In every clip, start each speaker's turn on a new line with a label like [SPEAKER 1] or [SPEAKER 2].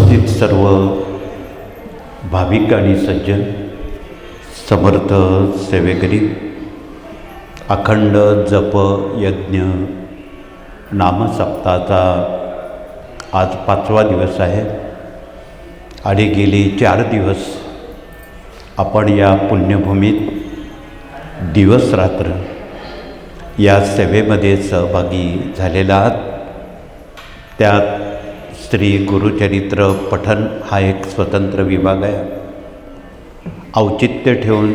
[SPEAKER 1] उपस्थित सर्व भाविक आणि सज्जन, समर्थ सेवेकरी, अखंड जप यज्ञ नामसप्ताहाचा आज 5वा दिवस आहे आणि गेली 4 दिवस आपण या पुण्यभूमीत दिवस रात्र या सेवेमध्ये सहभागी झालेला आहात. त्यात श्री गुरुचरित्र पठण हा एक स्वतंत्र विभाग आहे. औचित्य ठेवून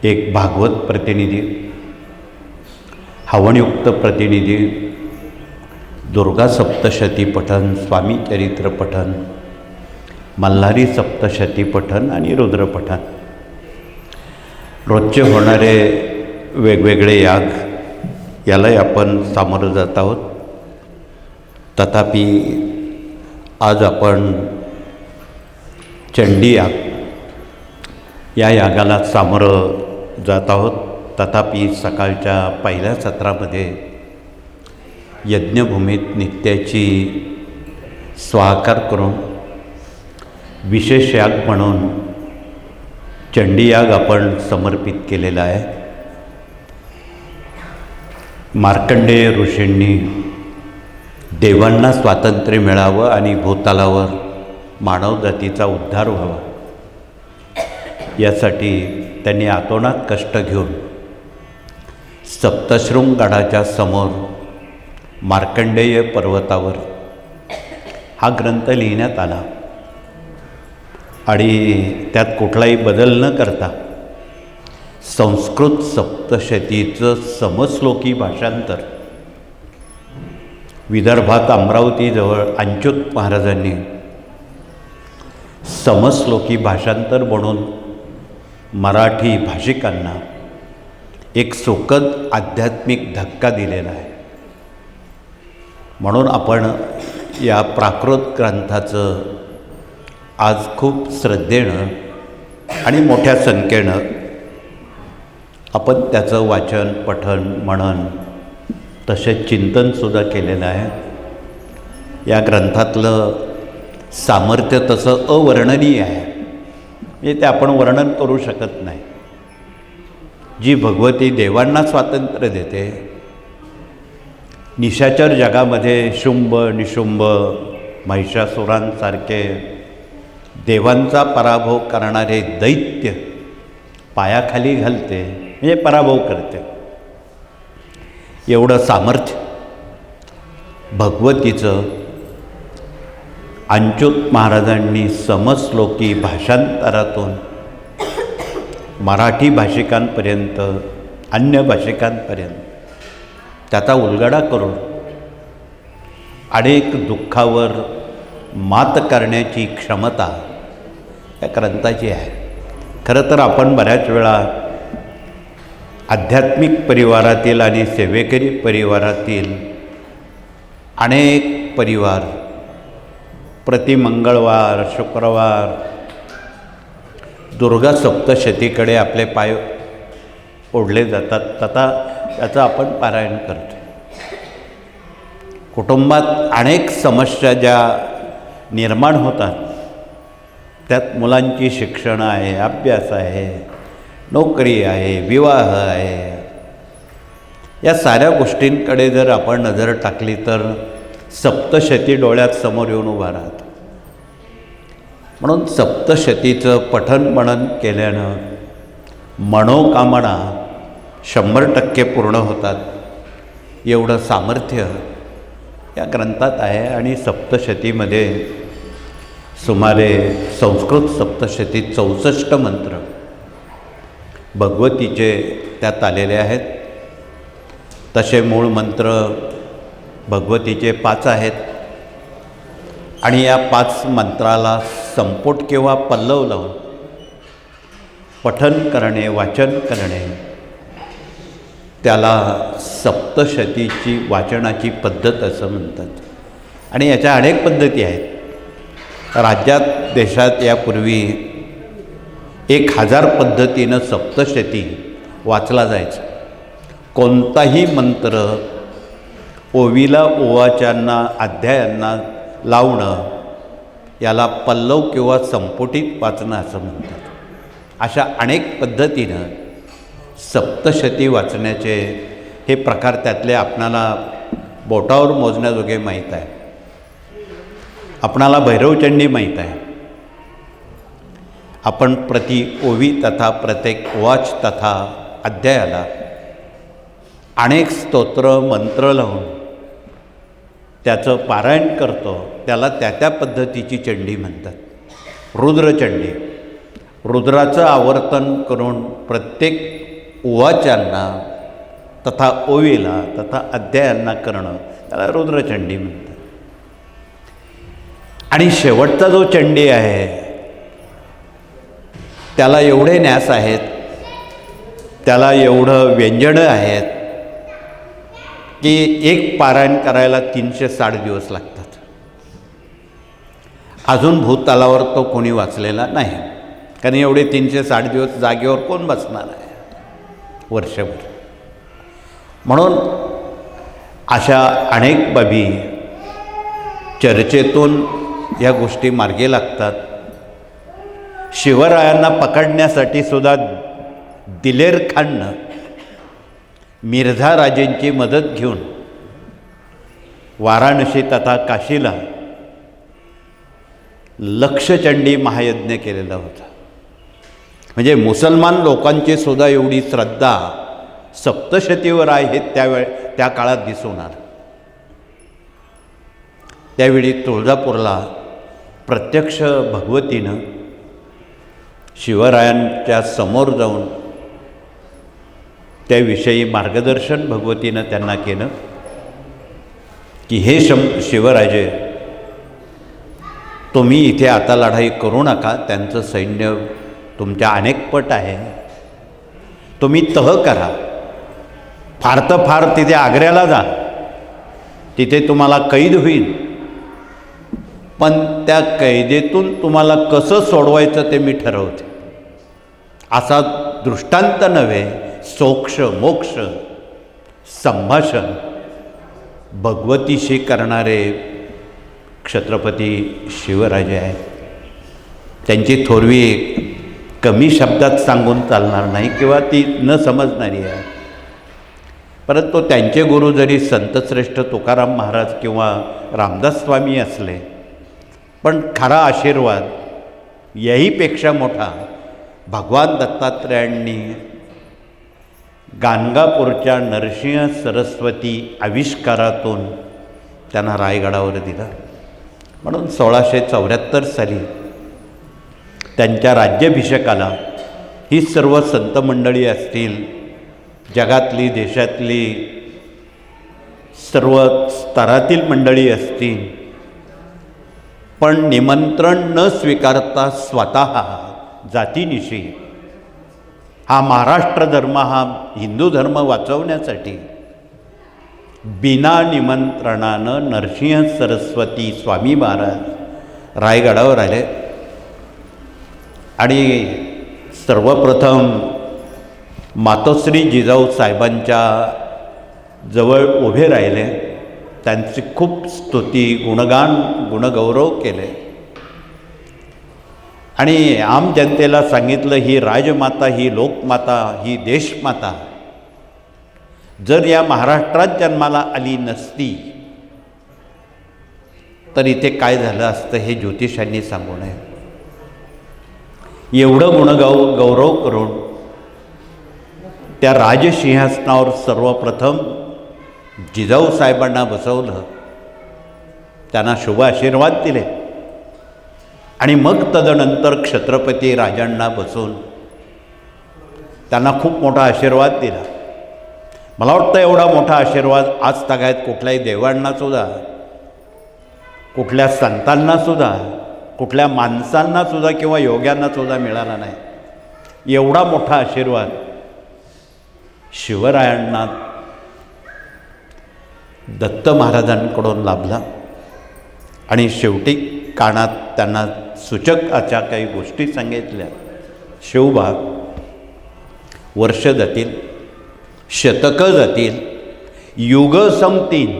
[SPEAKER 1] एक भागवत प्रतिनिधी, हवनयुक्त प्रतिनिधी, दुर्गा सप्तशती पठण, स्वामी चरित्र पठण, मल्हारी सप्तशती पठण आणि रुद्र पठण, रोजचे होणारे वेगवेगळे याग यालाही आपण सामोरं जात आहोत. तथापि आज आपण चंडी याग या यागाला सामोरं जात आहोत. तथापि सकाळच्या पहिल्या सत्रामध्ये यज्ञभूमीत नित्याची स्वाहाकार करून विशेष याग म्हणून चंडी याग आपण समर्पित केलेला आहे. मार्कंडेय ऋषींनी देवांना स्वातंत्र्य मिळावं आणि भूतलावर मानवजातीचा उद्धार व्हावा यासाठी त्यांनी अतोनात कष्ट घेऊन सप्तशृंग गडाच्या समोर मार्कंडेय पर्वतावर हा ग्रंथ लिहिण्यात आला आणि त्यात कुठलाही बदल न करता संस्कृत सप्तशतीचं समश्लोकी भाषांतर विदर्भात अमरावतीजवळ अंच्युत महाराजांनी समश्लोकी भाषांतर म्हणून मराठी भाषिकांना एक सुखद आध्यात्मिक धक्का दिलेला आहे. म्हणून आपण या प्राकृत ग्रंथाचं आज खूप श्रद्धेनं आणि मोठ्या संख्येनं आपण त्याचं वाचन, पठण, मनन तसेच चिंतनसुद्धा केलेलं आहे. या ग्रंथातलं सामर्थ्य तसं अवर्णनीय आहे, म्हणजे ते आपण वर्णन करू शकत नाही. जी भगवती देवांना स्वातंत्र्य देते, निशाचर जगामध्ये शुंभ निशुंभ महिषासुरांसारखे देवांचा पराभव करणारे दैत्य पायाखाली घालते, म्हणजे पराभव करते. एवढं सामर्थ्य भगवतीचं अंच्युत महाराजांनी समश्लोकी भाषांतरातून मराठी भाषिकांपर्यंत, अन्य भाषिकांपर्यंत त्याचा उलगडा करून अनेक दुःखावर मात करण्याची क्षमता या ग्रंथाची आहे. खरं तर आपण बऱ्याच वेळा आध्यात्मिक परिवारातील आणि सेवेकरी परिवारातील अनेक परिवार प्रति मंगळवार, शुक्रवार दुर्गा सप्तशतीकडे आपले पाय ओढले जातात. तथा त्याचं आपण पारायण करतो. कुटुंबात अनेक समस्या ज्या निर्माण होतात, त्यात मुलांची शिक्षण आहे, अभ्यास आहे, नोकरी आहे, विवाह आहे, या साऱ्या गोष्टींकडे जर आपण नजर टाकली तर सप्तशती डोळ्यात समोर येऊन उभा राहतो. म्हणून सप्तशतीचं पठन मनन केल्यानं मनोकामना 100% पूर्ण होतात. एवढं सामर्थ्य या ग्रंथात आहे. आणि सप्तशतीमध्ये सुमारे संस्कृत सप्तशतीत 64 मंत्र भगवतीचे त्यात आलेले आहेत. तसे मूळ मंत्र भगवतीचे 5 आहेत आणि या 5 मंत्राला संपुट किंवा पल्लव लावून पठन करणे, वाचन करणे, त्याला सप्तशतीची वाचनाची पद्धत असं म्हणतात. आणि याच्या अनेक पद्धती आहेत. राज्यात, देशात यापूर्वी 1000 पद्धतीनं सप्तशती वाचला जायचा. कोणताही मंत्र ओवीला, ओवाच्यांना, अध्यायांना लावणं याला पल्लव किंवा संपुटीत वाचणं असं म्हणतात. अशा अनेक पद्धतीनं सप्तशती वाचण्याचे हे प्रकार त्यातले आपणाला बोटावर मोजण्याजोगे माहीत आहे. आपणाला भैरवचंडी माहीत आहे. आपण प्रति ओवी तथा प्रत्येक वाच तथा अध्यायाला अनेक स्तोत्र मंत्र लावून त्याचं पारायण करतो. त्याला त्या पद्धतीची चंडी म्हणतात. रुद्रचंडी. रुद्राचं आवर्तन करून प्रत्येक उवाचांना तथा ओवीला तथा अध्यायांना करणं त्याला रुद्रचंडी म्हणतात. आणि शेवटचा जो चंडी आहे त्याला एवढे न्यास आहेत, त्याला एवढं व्यंजनं आहेत की एक पारायण करायला 360 दिवस लागतात. अजून भूतलावर तो कोणी वाचलेला नाही. कारण एवढे 360 दिवस जागेवर कोण बसणार आहे वर्षभर. म्हणून अशा अनेक बाबी चर्चेतून या गोष्टी मार्गी लागतात. शिवरायांना पकडण्यासाठी सुद्धा दिलेर खाननं मिर्झा राजेंची मदत घेऊन वाराणसी तथा काशीला लक्षचंडी महायज्ञ केलेला होता. म्हणजे मुसलमान लोकांची सुद्धा एवढी श्रद्धा सप्तशतीवर आहे हे त्या काळात दिसून आलं. त्यावेळी तुळजापूरला प्रत्यक्ष भगवतीनं शिवरायांच्या समोर जाऊन त्याविषयी मार्गदर्शन भगवतीनं त्यांना केलं की हे शिवराजे, तुम्ही इथे आता लढाई करू नका. त्यांचं सैन्य तुमच्या अनेक पट आहे. तुम्ही तह करा. फार तर फार तिथे आग्र्याला जा. तिथे तुम्हाला कैद होईल. पण त्या कैदेतून तुम्हाला कसं सोडवायचं ते मी ठरवते. असा दृष्टांत नव्हे, सोक्ष मोक्ष संभाषण भगवतीशी करणारे छत्रपती शिवराजे आहेत. त्यांची थोरवी कमी शब्दात सांगून चालणार नाही किंवा ती न समजणारी आहे. परंतु त्यांचे गुरु जरी संतश्रेष्ठ तुकाराम महाराज किंवा रामदास स्वामी असले, पण खरा आशीर्वाद याहीपेक्षा मोठा भगवान दत्तात्रयांनी गाणगापूरच्या नरसिंह सरस्वती आविष्कारातून त्यांना रायगडावर दिला. म्हणून 1674 साली त्यांच्या राज्याभिषेकाला ही सर्व संत मंडळी असतील, जगातली देशातली सर्व स्तरातील मंडळी असतील, पण निमंत्रण न स्वीकारता स्वतः जातीनिशी हा महाराष्ट्र धर्म, हा हिंदू धर्म वाचवण्यासाठी बिना निमंत्रणानं नरसिंह सरस्वती स्वामी महाराज रायगडावर आले आणि सर्वप्रथम मातोश्री जिजाऊ साहेबांच्या जवळ उभे राहिले. त्यांची खूप स्तुती, गुणगान, गुणगौरव केले आणि आम जनतेला सांगितलं, ही राजमाता, ही लोकमाता, ही देशमाता जर या महाराष्ट्रात जन्माला आली नसती तर इथे काय झालं असतं हे ज्योतिषांनी सांगू नये. एवढं गुणगौरव करून त्या राजसिंहासनावर सर्वप्रथम जिजाऊ साहेबांना बसवलं, त्यांना शुभ आशीर्वाद दिले आणि मग तदनंतर छत्रपती राजांना बसवून त्यांना खूप मोठा आशीर्वाद दिला. मला वाटतं एवढा मोठा आशीर्वाद आज तागायत कुठल्याही देवांनासुद्धा, कुठल्या संतांनासुद्धा, कुठल्या माणसांनासुद्धा किंवा योग्यांनासुद्धा मिळाला नाही. एवढा मोठा आशीर्वाद शिवरायांना दत्त महाराजांकडून लाभला आणि शेवटी कानात त्यांना सूचक अशा काही गोष्टी सांगितल्या. शिवबा, वर्ष जातील, शतकं जातील, युग संपतील,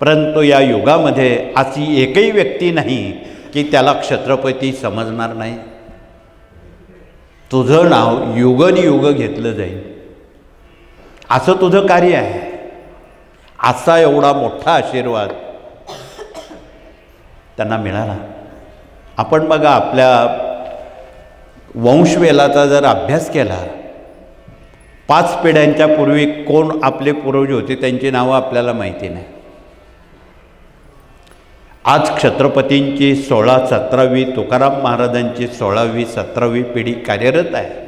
[SPEAKER 1] परंतु या युगामध्ये अशी एकही व्यक्ती नाही की त्याला छत्रपती समजणार नाही. तुझं नाव युगनयुग घेतलं जाईल असं तुझं कार्य आहे. असा एवढा मोठा आशीर्वाद त्यांना मिळाला. आपण बघा, आपल्या वंशवेलाचा जर अभ्यास केला, 5 पिढ्यांच्या पूर्वी कोण आपले पूर्वज होते त्यांची नावं आपल्याला माहिती नाही. आज छत्रपतींची 16-17वी, तुकाराम महाराजांची 16वी-17वी पिढी कार्यरत आहे.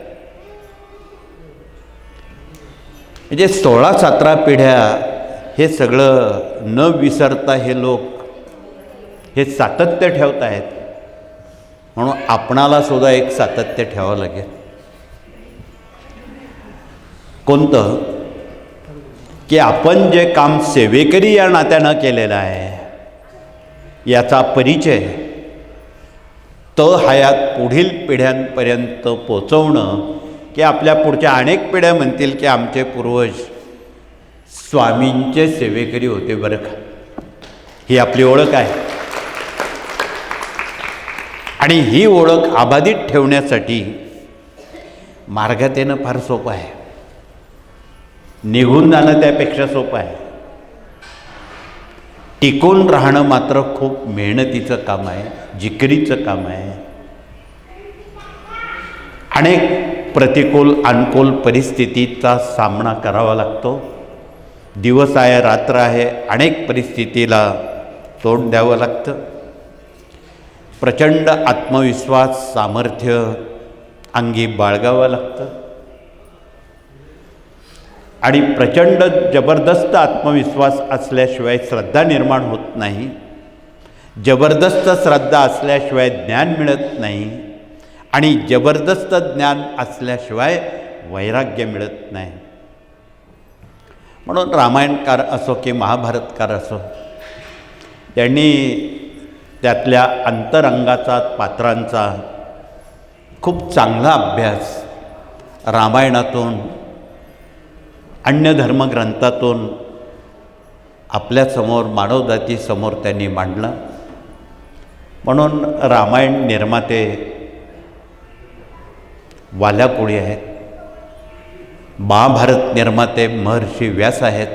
[SPEAKER 1] म्हणजे 16-17 पिढ्या हे सगळं न विसरता हे लोक हे सातत्य ठेवत आहेत. म्हणून आपणाला सुद्धा एक सातत्य ठेवावं लागेल. कोणतं? की आपण जे काम सेवेकरी या नात्यानं केलेलं आहे याचा परिचय हयात पुढील पिढ्यांपर्यंत पोचवणं, की आपल्या पुढच्या अनेक पिढ्या म्हणतील की आमचे पूर्वज स्वामींचे सेवेकरी होते बरं का. ही आपली ओळख आहे. आणि ही ओळख अबाधित ठेवण्यासाठी मार्गात येणं फार सोपं आहे. निघून जाणं त्यापेक्षा सोपं आहे. टिकून राहणं मात्र खूप मेहनतीचं काम आहे, जिकिरीचं काम आहे. अनेक प्रतिकूल अनुकूल परिस्थितीचा सामना करावा लागतो. दिवस आहे, रात्र आहे, अनेक परिस्थितीला तोंड द्यावं लागतं. प्रचंड आत्मविश्वास, सामर्थ्य अंगी बाळगावं लागतं. आणि प्रचंड जबरदस्त आत्मविश्वास असल्याशिवाय श्रद्धा निर्माण होत नाही. जबरदस्त श्रद्धा असल्याशिवाय ज्ञान मिळत नाही. आणि जबरदस्त ज्ञान असल्याशिवाय वैराग्य मिळत नाही. म्हणून रामायणकार असो की महाभारतकार असो, त्यांनी त्यातल्या अंतरंगाचा, पात्रांचा खूप चांगला अभ्यास रामायणातून, अन्य धर्मग्रंथातून आपल्यासमोर, मानवजातीसमोर त्यांनी मांडला. म्हणून रामायण निर्माते वाल्याकोळी आहेत. महाभारत निर्माते महर्षी व्यास आहेत.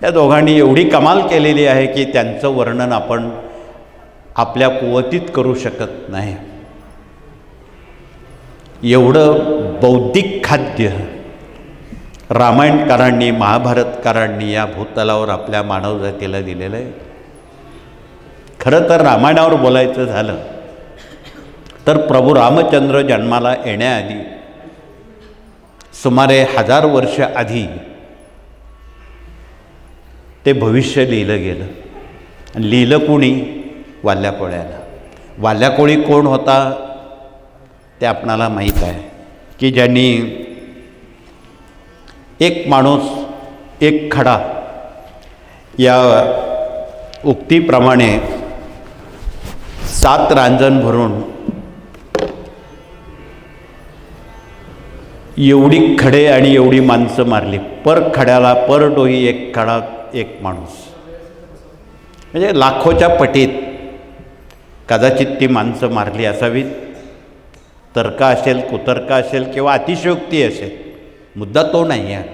[SPEAKER 1] या दोघांनी एवढी कमाल केलेली आहे की त्यांचं वर्णन आपण आपल्या कुवतीत करू शकत नाही. एवढं बौद्धिक खाद्य रामायणकारांनी, महाभारतकारांनी या भूतलावर आपल्या मानवजातीला दिलेलं आहे. खरं तर रामायणावर बोलायचं झालं तर प्रभू रामचंद्र जन्माला येण्याआधी सुमारे 1000 वर्ष आधी ते भविष्य लिहिलं गेलं. लिहिलं कोणी? वाल्याकोळ्याला. वाल्याकोळी कोण होता ते आपणाला माहीत आहे, की ज्यांनी एक माणूस एक खडा या उक्तीप्रमाणे 7 रांजण भरून एवढी खडे आणि एवढी माणसं मारली. पर खड्याला पर डोही एक खडा एक माणूस. म्हणजे लाखोच्या पटीत कदाचित ती माणसं मारली असावीत. तर्क असेल, कुतर्क असेल किंवा अतिशयोक्ती असेल, मुद्दा तो नाही आहे.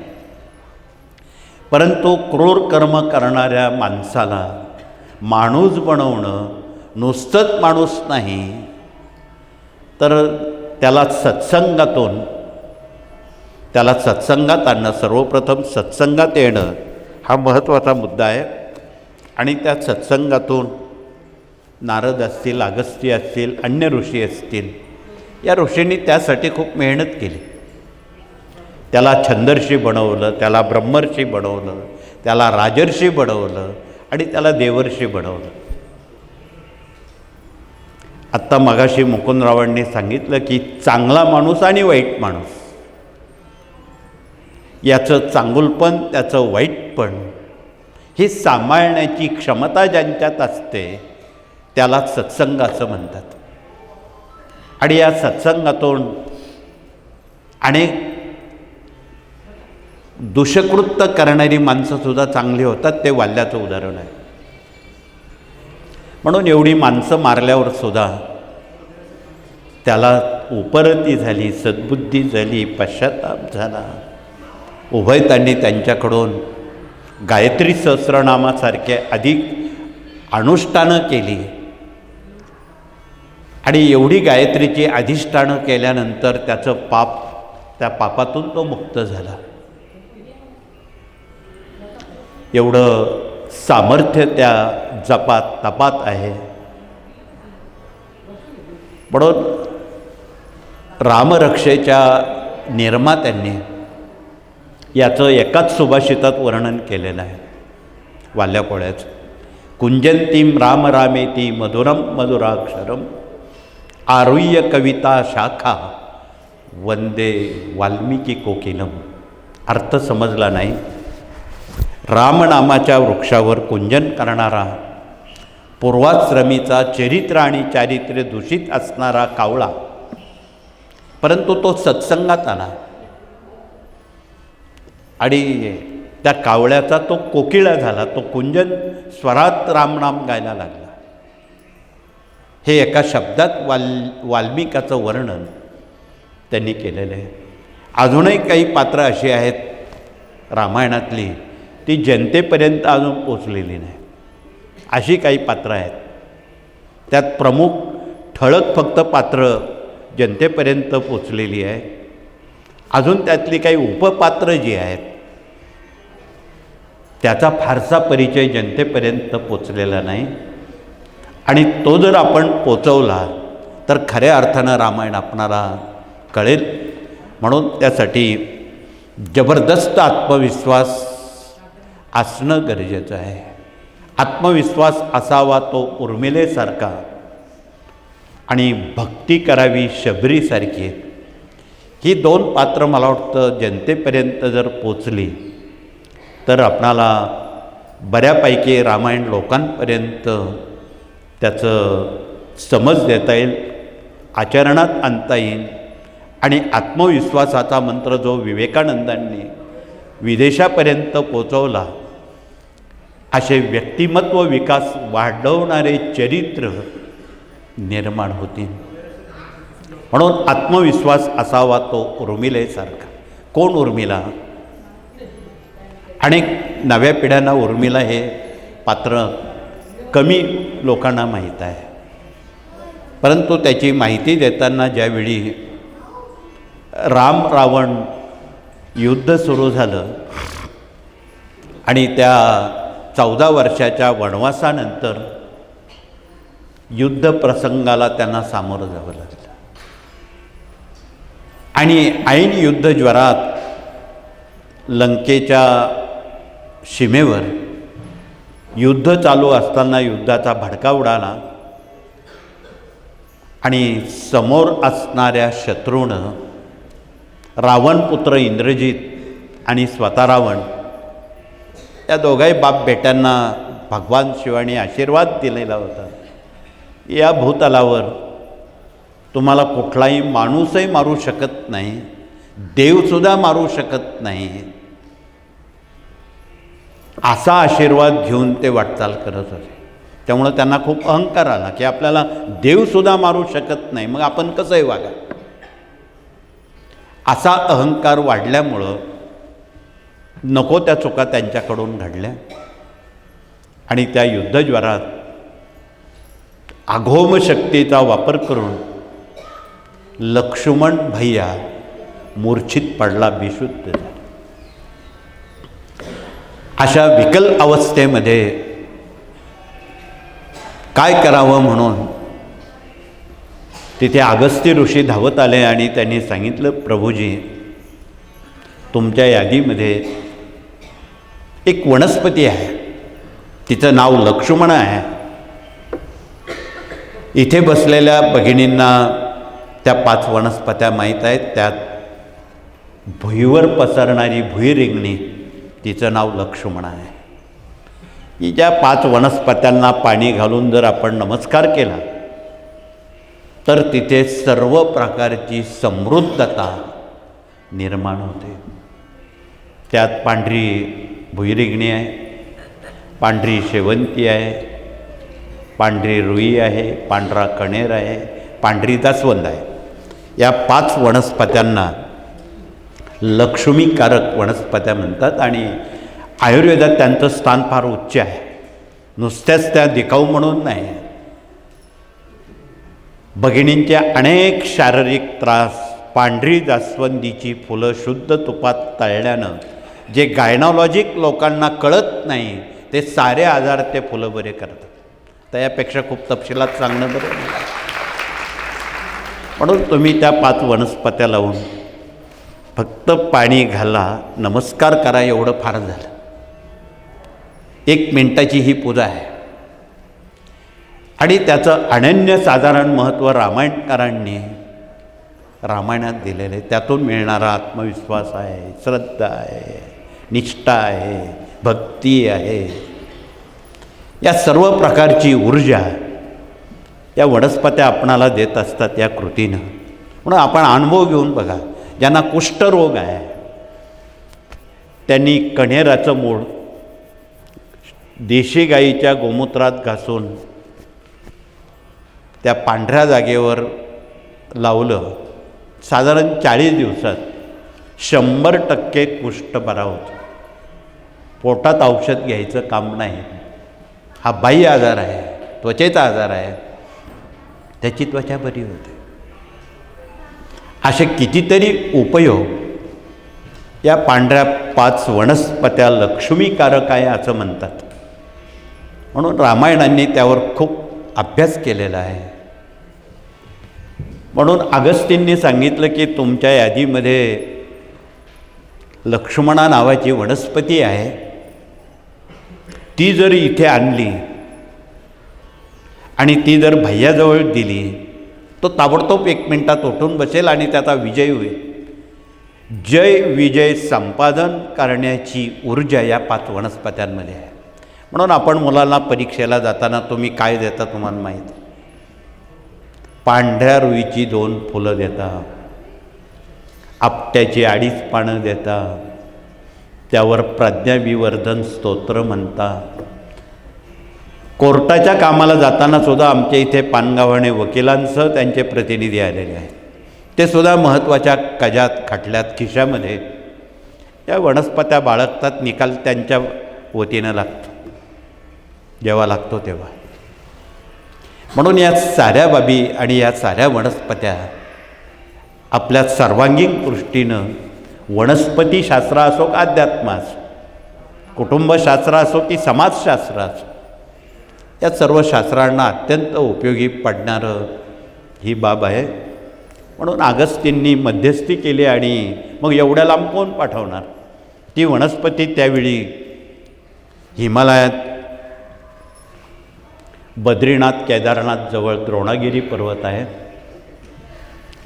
[SPEAKER 1] परंतु क्रूर कर्म करणाऱ्या माणसाला माणूस बनवणं, नुसतंच माणूस नाही तर त्याला सत्संगात आणणं, सर्वप्रथम सत्संगात येणं हा महत्त्वाचा मुद्दा आहे. आणि त्या सत्संगातून नारद असतील, अगस्त्य असतील, अन्य ऋषी असतील, या ऋषींनी त्यासाठी खूप मेहनत केली. त्याला छंदर्षी बनवलं, त्याला ब्रह्मर्षी बनवलं, त्याला राजर्षी बनवलं आणि त्याला देवर्षी बनवलं. आत्ता मगाशी मुकुंदरावांनी सांगितलं की चांगला माणूस आणि वाईट माणूस याचं चांगुलपण, त्याचं वाईटपण ही सांभाळण्याची क्षमता ज्यांच्यात असते त्याला सत्संग असं म्हणतात. आणि या सत्संगातून अनेक दुष्कृत्य करणारी माणसंसुद्धा चांगली होतात, ते वाल्याचं उदाहरण आहे. म्हणून एवढी माणसं मारल्यावर सुद्धा त्याला उपरती झाली, सद्बुद्धी झाली, पश्चाताप झाला. उभयतांनी त्यांच्याकडून गायत्री सहस्रनामासारखे अधिक अनुष्ठानं केली आणि एवढी गायत्रीची अधिष्ठानं केल्यानंतर त्याचं पाप, त्या पापातून तो मुक्त झाला. एवढं सामर्थ्य त्या जपात तपात आहे. म्हणून रामरक्षेच्या निर्मात्यांनी याचं एकाच सुभाषितात वर्णन केलेलं आहे, वाल्यापोळ्याचं. कुंजंतीम राम रामेती मधुरम मधुराक्षरम आरुह्य कविता शाखा वंदे वाल्मिकी कोकिलम. अर्थ समजला नाही. रामनामाच्या वृक्षावर कुंजन करणारा, पूर्वाश्रमीचा चरित्र आणि चारित्र्य दूषित असणारा कावळा, परंतु तो सत्संगात आला आणि त्या कावळ्याचा तो कोकिळा झाला. तो कुंजन स्वरात रामनाम गायला लागला. हे एका शब्दात वाल्मिकाचं वर्णन त्यांनी केलेलं आहे. अजूनही काही पात्र अशी आहेत रामायणातली, ती जनतेपर्यंत अजून पोचलेली नाही. अशी काही पात्र आहेत. त्यात प्रमुख ठळक फक्त पात्र जनतेपर्यंत पोचलेली आहे. अजून त्यातली काही उपपात्र जी आहेत त्याचा फारसा परिचय जनतेपर्यंत पोचलेला नाही. आणि तो जर आपण पोचवला तर खऱ्या अर्थानं रामायण आपणाला कळेल. म्हणून त्यासाठी जबरदस्त आत्मविश्वास असणं गरजेचं आहे. आत्मविश्वास असावा तो उर्मिलेसारखा आणि भक्ती करावी शबरीसारखी. ही दोन पात्र मला वाटतं जनतेपर्यंत जर पोचली तर आपणाला बऱ्यापैकी रामायण लोकांपर्यंत त्याचं समज देता येईल, आचरणात आणता येईल. आणि आत्मविश्वासाचा मंत्र जो विवेकानंदांनी विदेशापर्यंत पोचवला, असे व्यक्तिमत्व विकास वाढवणारे चरित्र निर्माण होतील. म्हणून आत्मविश्वास असावा तो उर्मिलेसारखा. कोण उर्मिला? अनेक नव्या पिढ्यांना उर्मिला हे पात्र कमी लोकांना माहीत आहे. परंतु त्याची माहिती देताना ज्यावेळी राम रावण युद्ध सुरू झालं आणि त्या 14 वर्षाच्या वनवासानंतर युद्ध प्रसंगाला त्यांना सामोरं जावं लागलं. आणि ऐन युद्ध ज्वरात लंकेच्या सीमेवर युद्ध चालू असताना युद्धाचा भडका उडाला आणि समोर असणाऱ्या शत्रूनं रावणपुत्र इंद्रजित आणि स्वतः रावण या दोघाही बाप बेट्यांना भगवान शिवाने आशीर्वाद दिलेला होता, या भूतलावर तुम्हाला कुठलाही माणूसही मारू शकत नाही, देवसुद्धा मारू शकत नाही, असा आशीर्वाद घेऊन ते वाटचाल करत होते. त्यामुळं त्यांना खूप अहंकार आला की आपल्याला देवसुद्धा मारू शकत नाही, मग आपण कसंही वागा. असा अहंकार वाढल्यामुळं नको त्या चुका त्यांच्याकडून घडल्या आणि त्या युद्धज्वरात अघोम शक्तीचा वापर करून लक्ष्मण भैया मूर्छित पडला, बेशुद्ध झाला. अशा विकल अवस्थेमध्ये काय करावं म्हणून तिथे अगस्त्य ऋषी धावत आले आणि त्यांनी सांगितलं, प्रभूजी तुमच्या यादीमध्ये एक वनस्पती आहे, तिचं नाव लक्ष्मण आहे. इथे बसलेल्या भगिनींना त्या 5 वनस्पत्या माहीत आहेत. त्यात भुईवर पसरणारी भुईरिंगणी, तिचं नाव लक्ष्मण आहे. ही ज्या 5 वनस्पत्यांना पाणी घालून जर आपण नमस्कार केला तर तिथे सर्व प्रकारची समृद्धता निर्माण होते. त्यात पांढरी भुईरिगणी आहे, पांढरी शेवंती आहे, पांढरी रुई आहे, पांढरा कणेर आहे, पांढरी जास्वंद आहे. या 5 वनस्पत्यांना लक्ष्मीकारक वनस्पत्या म्हणतात आणि आयुर्वेदात त्यांचं स्थान फार उच्च आहे. नुसत्याच त्या दिखाऊ म्हणून नाही. भगिनींचे अनेक शारीरिक त्रास पांढरी जास्वंदीची फुलं शुद्ध तुपात तळल्यानं जे गायनॉलॉजिक लोकांना कळत नाही ते सारे आजार ते फुलं बरे करतात. तर यापेक्षा खूप तपशिलात सांगणं बरं. म्हणून तुम्ही त्या 5 वनस्पत्या लावून फक्त पाणी घाला, नमस्कार करा, एवढं फार झालं. 1 मिनिटाची ही पूजा आहे आणि त्याचं अनन्यसाधारण महत्त्व रामायणकारांनी रामायणात दिलेलं आहे. त्यातून मिळणारा आत्मविश्वास आहे, श्रद्धा आहे, निष्ठा आहे, भक्ती आहे. या सर्व प्रकारची ऊर्जा या वनस्पत्या आपणाला देत असतात या कृतीनं. म्हणून आपण अनुभव घेऊन बघा. ज्यांना कुष्ठरोग आहे त्यांनी कण्हेराचं मूळ देशी गाईच्या गोमूत्रात घासून त्या पांढऱ्या जागेवर लावलं. साधारण 40 दिवसात 100% कुष्ठ बरा होतो. पोटात औषध घ्यायचं काम नाही. हा बाह्य आजार आहे, त्वचेचा आजार आहे, त्याची त्वचा बरी होते. असे कितीतरी उपयोग या पांढऱ्या 5 वनस्पत्या लक्ष्मीकारक आहे असं म्हणतात. म्हणून रामायणांनी त्यावर खूप अभ्यास केलेला आहे. म्हणून अगस्तींनी सांगितलं की तुमच्या यादीमध्ये लक्ष्मणा नावाची वनस्पती आहे, ती जर इथे आणली आणि ती जर भैयाजवळ दिली तो ताबडतोब 1 मिनिटात उठून बसेल आणि त्याचा विजय होईल. जय विजय संपादन करण्याची ऊर्जा या 5 वनस्पत्यांमध्ये आहे. म्हणून आपण मुलांना परीक्षेला जाताना तुम्ही काय देता तुम्हाला माहीत. पांढऱ्या रुईची 2 फुलं देता, आपट्याची 2.5 पानं देता, त्यावर प्रज्ञाविवर्धन स्तोत्र म्हणता. कोर्टाच्या कामाला जाताना सुद्धा आमच्या इथे पानगावाने वकिलांसह त्यांचे प्रतिनिधी आलेले आहेत. ते सुद्धा महत्त्वाच्या कजात खटल्यात खिशामध्ये या वनस्पत्या बाळगतात. निकाल त्यांच्या वतीनं लागतो जेव्हा लागतो तेव्हा. म्हणून या साऱ्या बाबी आणि या साऱ्या वनस्पत्या आपल्या सर्वांगीण दृष्टीनं वनस्पतीशास्त्र असो का अध्यात्म असो, कुटुंबशास्त्र असो की समाजशास्त्र असो, या सर्व शास्त्रांना अत्यंत उपयोगी पडणारं ही बाब आहे. म्हणून अगस्तींनी मध्यस्थी केली आणि मग एवढ्या लांब कोण पाठवणार. ती वनस्पती त्यावेळी हिमालयात बद्रीनाथ केदारनाथ जवळ द्रोणागिरी पर्वत आहे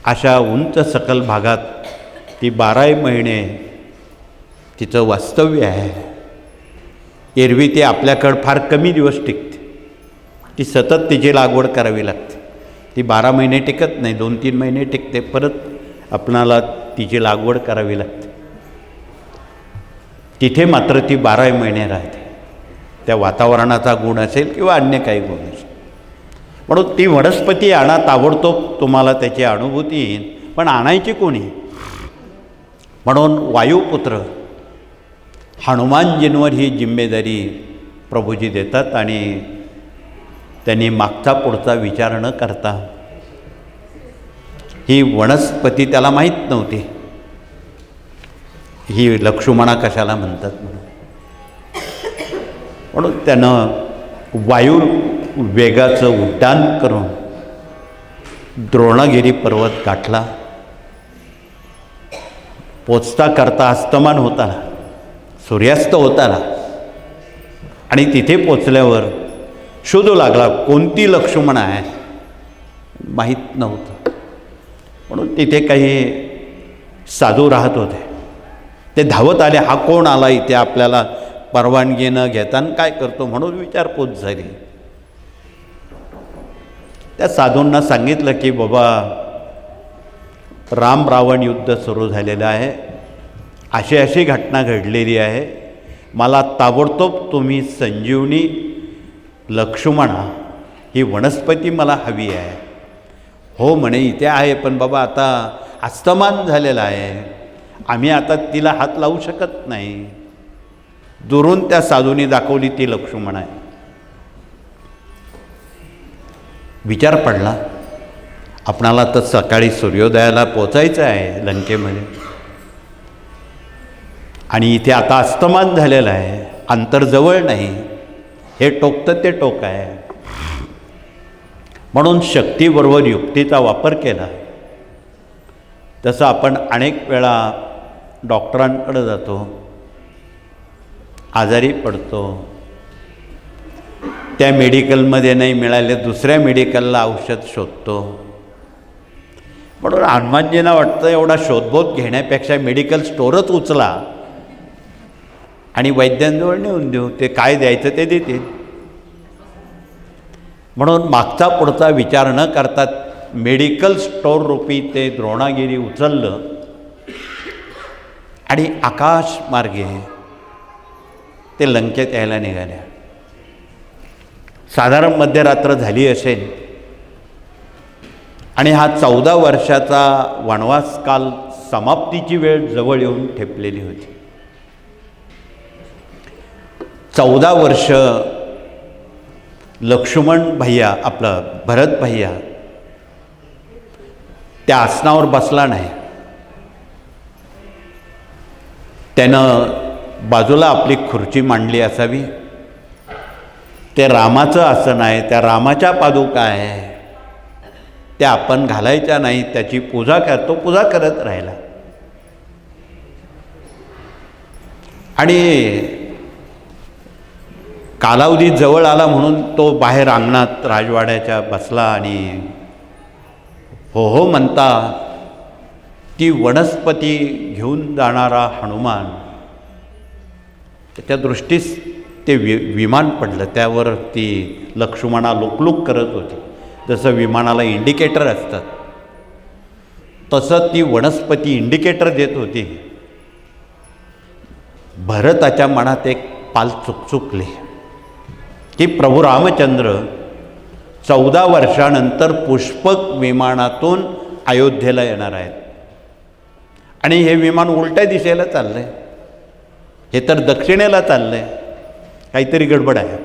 [SPEAKER 1] अशा उंच सकल भागात ती 12 महिने तिचं वास्तव्य आहे. एरवी ती आपल्याकडं फार कमी दिवस टिकते. ती सतत तिची लागवड करावी लागते. ती 12 महिने टिकत नाही, 2-3 महिने टिकते, परत आपणाला तिची लागवड करावी लागते. तिथे मात्र ती 12 महिने राहते. त्या वातावरणाचा गुण असेल किंवा अन्य काही गुण असेल. म्हणून ती वनस्पती आणा, ताबडतोब तुम्हाला त्याची अनुभूती येईल. पण आणायची कोणी. म्हणून वायुपुत्र हनुमानजींवर ही जिम्मेदारी प्रभूजी देतात आणि त्यांनी मागचा पुढचा विचार न करता ही वनस्पती त्याला माहीत नव्हती ही लक्ष्मणा कशाला म्हणतात म्हणून त्यानं वायू वेगाचं उड्डाण करून द्रोणगिरी पर्वत गाठला. पोचता करता अस्तमान होत आला, सूर्यास्त होत आला आणि तिथे पोचल्यावर शोधू लागला कोणती लक्ष्मणा आहे, माहीत नव्हतं. म्हणून तिथे काही साधू राहत होते. ते धावत आले, हा कोण आला इथे, आपल्याला परवानगी न घेताना काय करतो म्हणून विचारपूस झाली. त्या साधूंना सांगितलं की बाबा राम रावण युद्ध सुरू झालेलं आहे अशी घटना घडलेली आहे. मला ताबडतोब तुम्ही संजीवनी लक्ष्मणा ही वनस्पती मला हवी आहे. हो म्हणे, इथे आहे, पण बाबा आता अस्तमान झालेलं आहे, आम्ही आता तिला हात लावू शकत नाही. दुरून त्या साधूने दाखवली ती लक्ष्मण आहे. विचार पडला, आपणाला तर सकाळी सूर्योदयाला पोचायचं आहे लंकेमध्ये, आणि इथे आता अस्तमान झालेलं आहे, अंतर जवळ नाही, हे टोकतं ते टोक आहे. म्हणून शक्तीबरोबर युक्तीचा वापर केला. तसं आपण अनेक वेळा डॉक्टरांकडे जातो, आजारी पडतो, त्या मेडिकलमध्ये नाही मिळाले दुसऱ्या मेडिकलला औषध शोधतो. म्हणून हनुमानजींना वाटतं एवढा शोधबोध घेण्यापेक्षा मेडिकल स्टोअरच उचला आणि वैद्यांजवळ नेऊन देऊ, ते काय द्यायचं ते देतील. म्हणून मागचा पुढचा विचार न करता मेडिकल स्टोअर रूपी ते द्रोणागिरी उचललं आणि आकाश मार्गे ते लंकेत यायला निघाल्या. साधारण मध्यरात्र झाली असेल आणि हा 14 वर्षाचा वनवास काल समाप्तीची वेळ जवळ येऊन ठेपलेली होती. 14 वर्ष लक्ष्मण भैया, आपलं भरत भैया त्या आसनावर बसला नाही. त्यानं बाजूला आपली खुर्ची मांडली असावी. ते रामाचं आसन आहे, त्या रामाच्या पादुका आहे, त्या आपण घालायच्या नाही, त्याची पूजा करतो, पूजा करत राहिला. आणि कालावधी जवळ आला म्हणून तो बाहेर अंगणात राजवाड्याच्या बसला आणि हो हो म्हणता ती वनस्पती घेऊन जाणारा हनुमान, त्याच्या दृष्टीस ते विमान पडलं. त्यावर ती लक्ष्मणा लुकलुक करत होती. जसं विमानाला इंडिकेटर असतात तसं ती वनस्पती इंडिकेटर देत होती. भरताच्या मनात एक पाल चुकचुकले की प्रभू रामचंद्र 14 वर्षानंतर पुष्पक विमानातून अयोध्येला येणार आहेत आणि हे विमान उलट्या दिशेला चाललं आहे, हे तर दक्षिणेला चाललं आहे, काहीतरी गडबड आहे.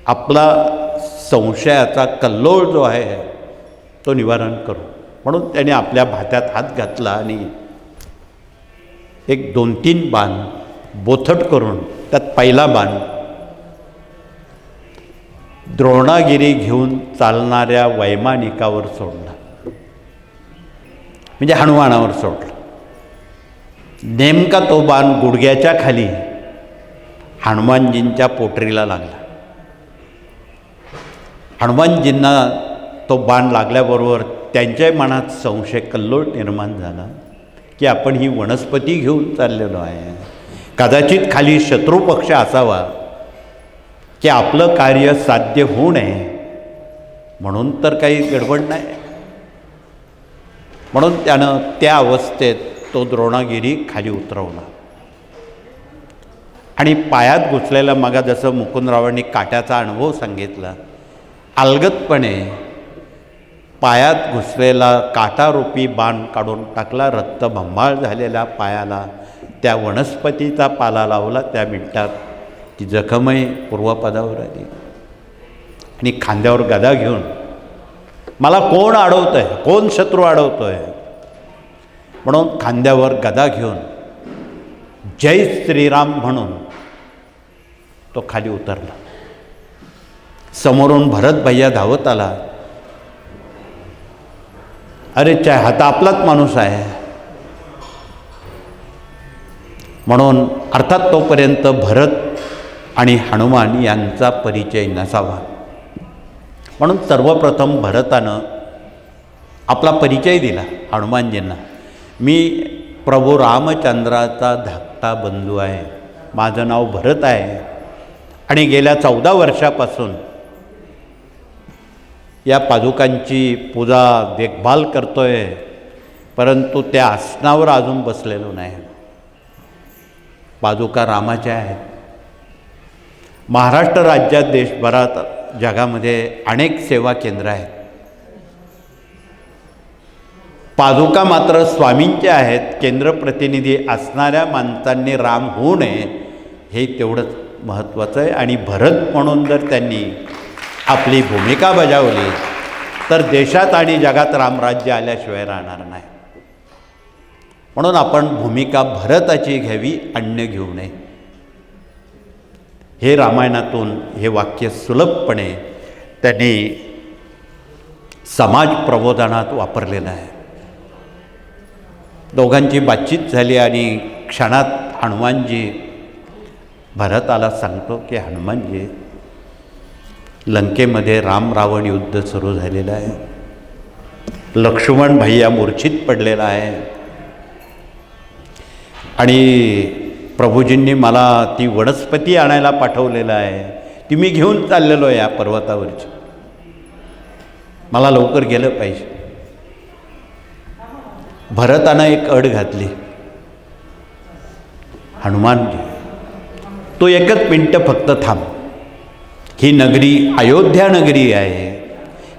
[SPEAKER 1] आपला संशयाचा कल्लोळ जो आहे तो निवारण करू म्हणून त्याने आपल्या भात्यात हात घातला आणि एक 2-3 बाण बोथट करून त्यात पहिला बाण द्रोणागिरी घेऊन चालणाऱ्या वैमानिकावर सोडला, म्हणजे हनुमानावर सोडला. नेमका तो बाण गुडघ्याच्या खाली हनुमानजींच्या पोटरीला लागला. हनुमानजींना तो बाण लागल्याबरोबर त्यांच्या मनात संशय कल्लोळ निर्माण झाला की आपण ही वनस्पती घेऊन चाललेलो आहे, कदाचित खाली शत्रुपक्ष असावा की आपलं कार्य साध्य होऊ नये म्हणून तर काही गडबड नाही. म्हणून त्यानं त्या अवस्थेत तो द्रोणागिरी खाली उतरवला आणि पायात घुसलेला, मगा जसं मुकुंदरावांनी काट्याचा अनुभव सांगितला, अलगदपणे पायात घुसलेला काटारूपी बाण काढून टाकला. रक्तभंबाळ झालेल्या पायाला त्या वनस्पतीचा पाला लावला. त्या मिनिटात ती जखमही पूर्वपदावर आली आणि खांद्यावर गदा घेऊन, मला कोण अडवतं आहे, कोण शत्रू अडवतो आहे म्हणून खांद्यावर गदा घेऊन जय श्रीराम म्हणून तो खाली उतरला. समोरून भरत भैया धावत आला. अरे चा, हा तर आपलाच माणूस आहे म्हणून. अर्थात तोपर्यंत भरत आणि हनुमान यांचा परिचय नसावा म्हणून सर्वप्रथम भरतानं आपला परिचय दिला हनुमानजींना. मी प्रभू रामचंद्राचा धाकटा बंधू आहे, माझं नाव भरत आहे आणि गेल्या 14 वर्षापासून या पादुकांची पूजा देखभाल करतोय, परंतु त्या आसनावर अजून बसलेलो नाही. पादुका रामाच्या आहेत. महाराष्ट्र राज्यात, देशभरात, जगामध्ये अनेक सेवा केंद्र आहेत. पादुका मात्र स्वामींच्या आहेत. केंद्र प्रतिनिधी असणाऱ्या माणसांनी राम होऊ नये हे तेवढंच महत्त्वाचं आहे. आणि भरत म्हणून जर त्यांनी आपली भूमिका बजावली तर देशात आणि जगात रामराज्य आल्याशिवाय राहणार नाही. म्हणून आपण भूमिका भरताची घ्यावी, अन्य घेऊ नये. हे रामायणातून हे वाक्य सुलभपणे त्यांनी समाज प्रबोधनात वापरलेलं आहे. दोघांची बातचीत झाली आणि क्षणात हनुमानजी भरताला सांगतो की हनुमानजी, लंकेमध्ये राम रावण युद्ध सुरू झालेलं आहे. लक्ष्मण भैया मूर्छित पडलेला आहे आणि प्रभूजींनी मला ती वनस्पती आणायला पाठवलेलं आहे. ती मी घेऊन चाललेलो आहे या पर्वतावरची. मला लवकर गेलं पाहिजे. भरतानं एक अट घातली. हनुमानजी, तो एकच मिनटं फक्त थांब. ही नगरी अयोध्या नगरी आहे.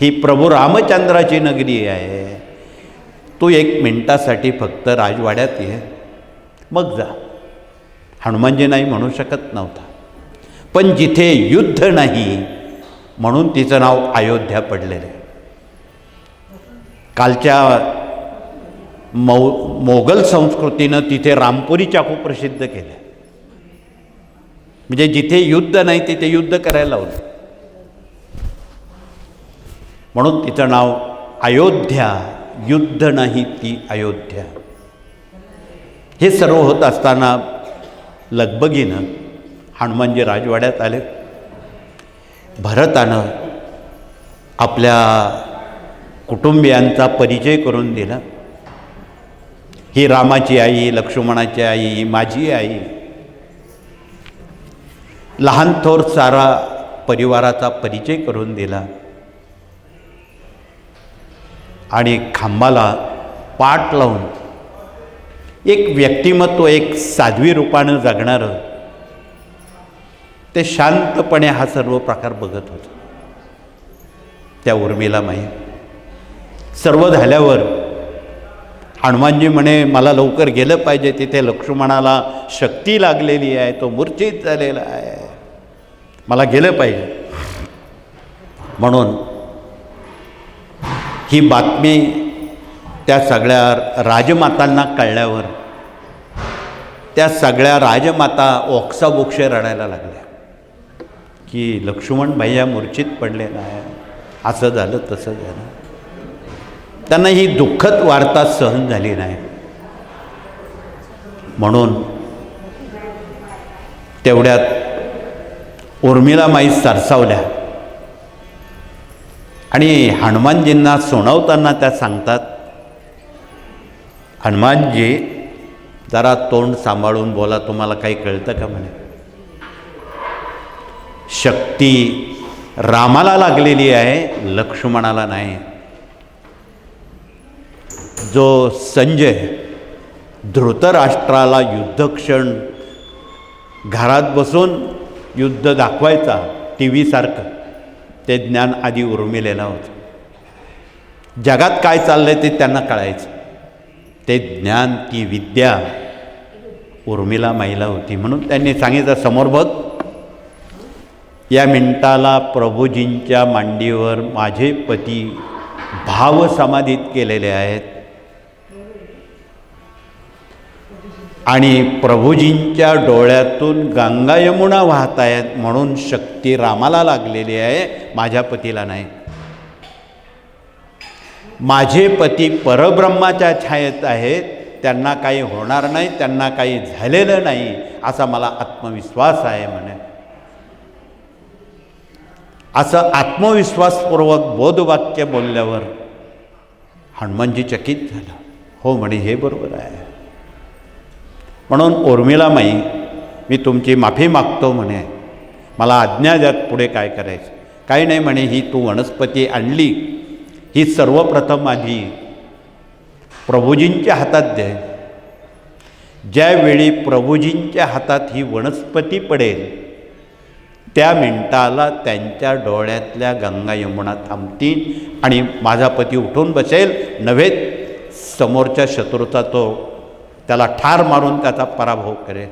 [SPEAKER 1] ही प्रभू रामचंद्राची नगरी आहे. तू 1 मिनिटासाठी फक्त राजवाड्यात ये, मग जा. हनुमानजी नाही म्हणू शकत नव्हता. पण जिथे युद्ध नाही म्हणून तिचं नाव अयोध्या पडलेलं आहे. कालच्या मोगल संस्कृतीनं तिथे रामपुरी चाकू प्रसिद्ध केलं. म्हणजे जिथे युद्ध नाही तिथे युद्ध करायला लावलं. म्हणून तिचं नाव अयोध्या. युद्ध नाही ती अयोध्या. हे सर्व होत असताना लगबगीनं हनुमानजी राजवाड्यात आले. भरतानं आपल्या कुटुंबियांचा परिचय करून दिला. ही रामाची आई, लक्ष्मणाची आई, ही माझी आई. लहान थोर सारा परिवाराचा परिचय करून दिला आणि खांबाला पाट लावून एक व्यक्तिमत्व, एक साध्वी रूपानं जगणारं, ते शांतपणे हा सर्व प्रकार बघत होतं. त्या उर्मिला माई सर्व झाल्यावर हनुमानजी म्हणे, मला लवकर गेलं पाहिजे. तिथे लक्ष्मणाला शक्ती लागलेली आहे, तो मूर्छित झालेला आहे, मला गेलं पाहिजे. म्हणून ही बातमी त्या सगळ्या राजमातांना कळल्यावर त्या सगळ्या राजमाता ओक्साबोक्षे रडायला लागल्या की लक्ष्मण भैया मूर्छित पडलेला आहे, असं झालं तसं झालं. त्यांना ही दुःखद वार्ता सहन झाली नाही. म्हणून तेवढ्यात उर्मिला माई सरसावल्या आणि हनुमानजींना सुनावताना त्या सांगतात, हनुमानजी जरा तोंड सांभाळून बोला, तुम्हाला काही कळतं का म्हणे. शक्ती रामाला लागलेली आहे, लक्ष्मणाला नाही. जो संजय धृतराष्ट्राला युद्धक्षण घरात बसून युद्ध दाखवायचा टी व्हीसारखं, ते ज्ञान आधी उर्मिलेलं होतं. जगात काय चाललं आहे ते त्यांना कळायचं. ते ज्ञान, ती विद्या उर्मिला माईला होती. म्हणून त्यांनी सांगितलं, समोर बघ, या मिनिटाला प्रभूजींच्या मांडीवर माझे पती भाव समाधीत केलेले आहेत आणि प्रभूजींच्या डोळ्यातून गंगा यमुना वाहत आहेत. म्हणून शक्ती रामाला लागलेली आहे, माझ्या पतीला नाही. माझे पती परब्रह्माच्या छायेत आहेत, त्यांना काही होणार नाही, त्यांना काही झालेलं नाही, असा मला आत्मविश्वास आहे म्हणे. असं आत्मविश्वासपूर्वक बोधवाक्य बोलल्यावर हनुमानजी चकित झाला. हो म्हणे, हे बरोबर आहे. म्हणून उर्मिला माई, मी तुमची माफी मागतो म्हणे, मला आज्ञा द्या पुढे काय करायचं. काही नाही म्हणे, ही तू वनस्पती आणली, ही सर्वप्रथम आधी प्रभूजींच्या हातात दे. ज्यावेळी प्रभूजींच्या हातात ही वनस्पती पडेल त्या मिनिटाला त्यांच्या डोळ्यातल्या गंगा यमुना थांबतील आणि माझा पती उठून बसेल, नव्हे समोरच्या शत्रूचा तो त्याला ठार मारून त्याचा पराभव करेल.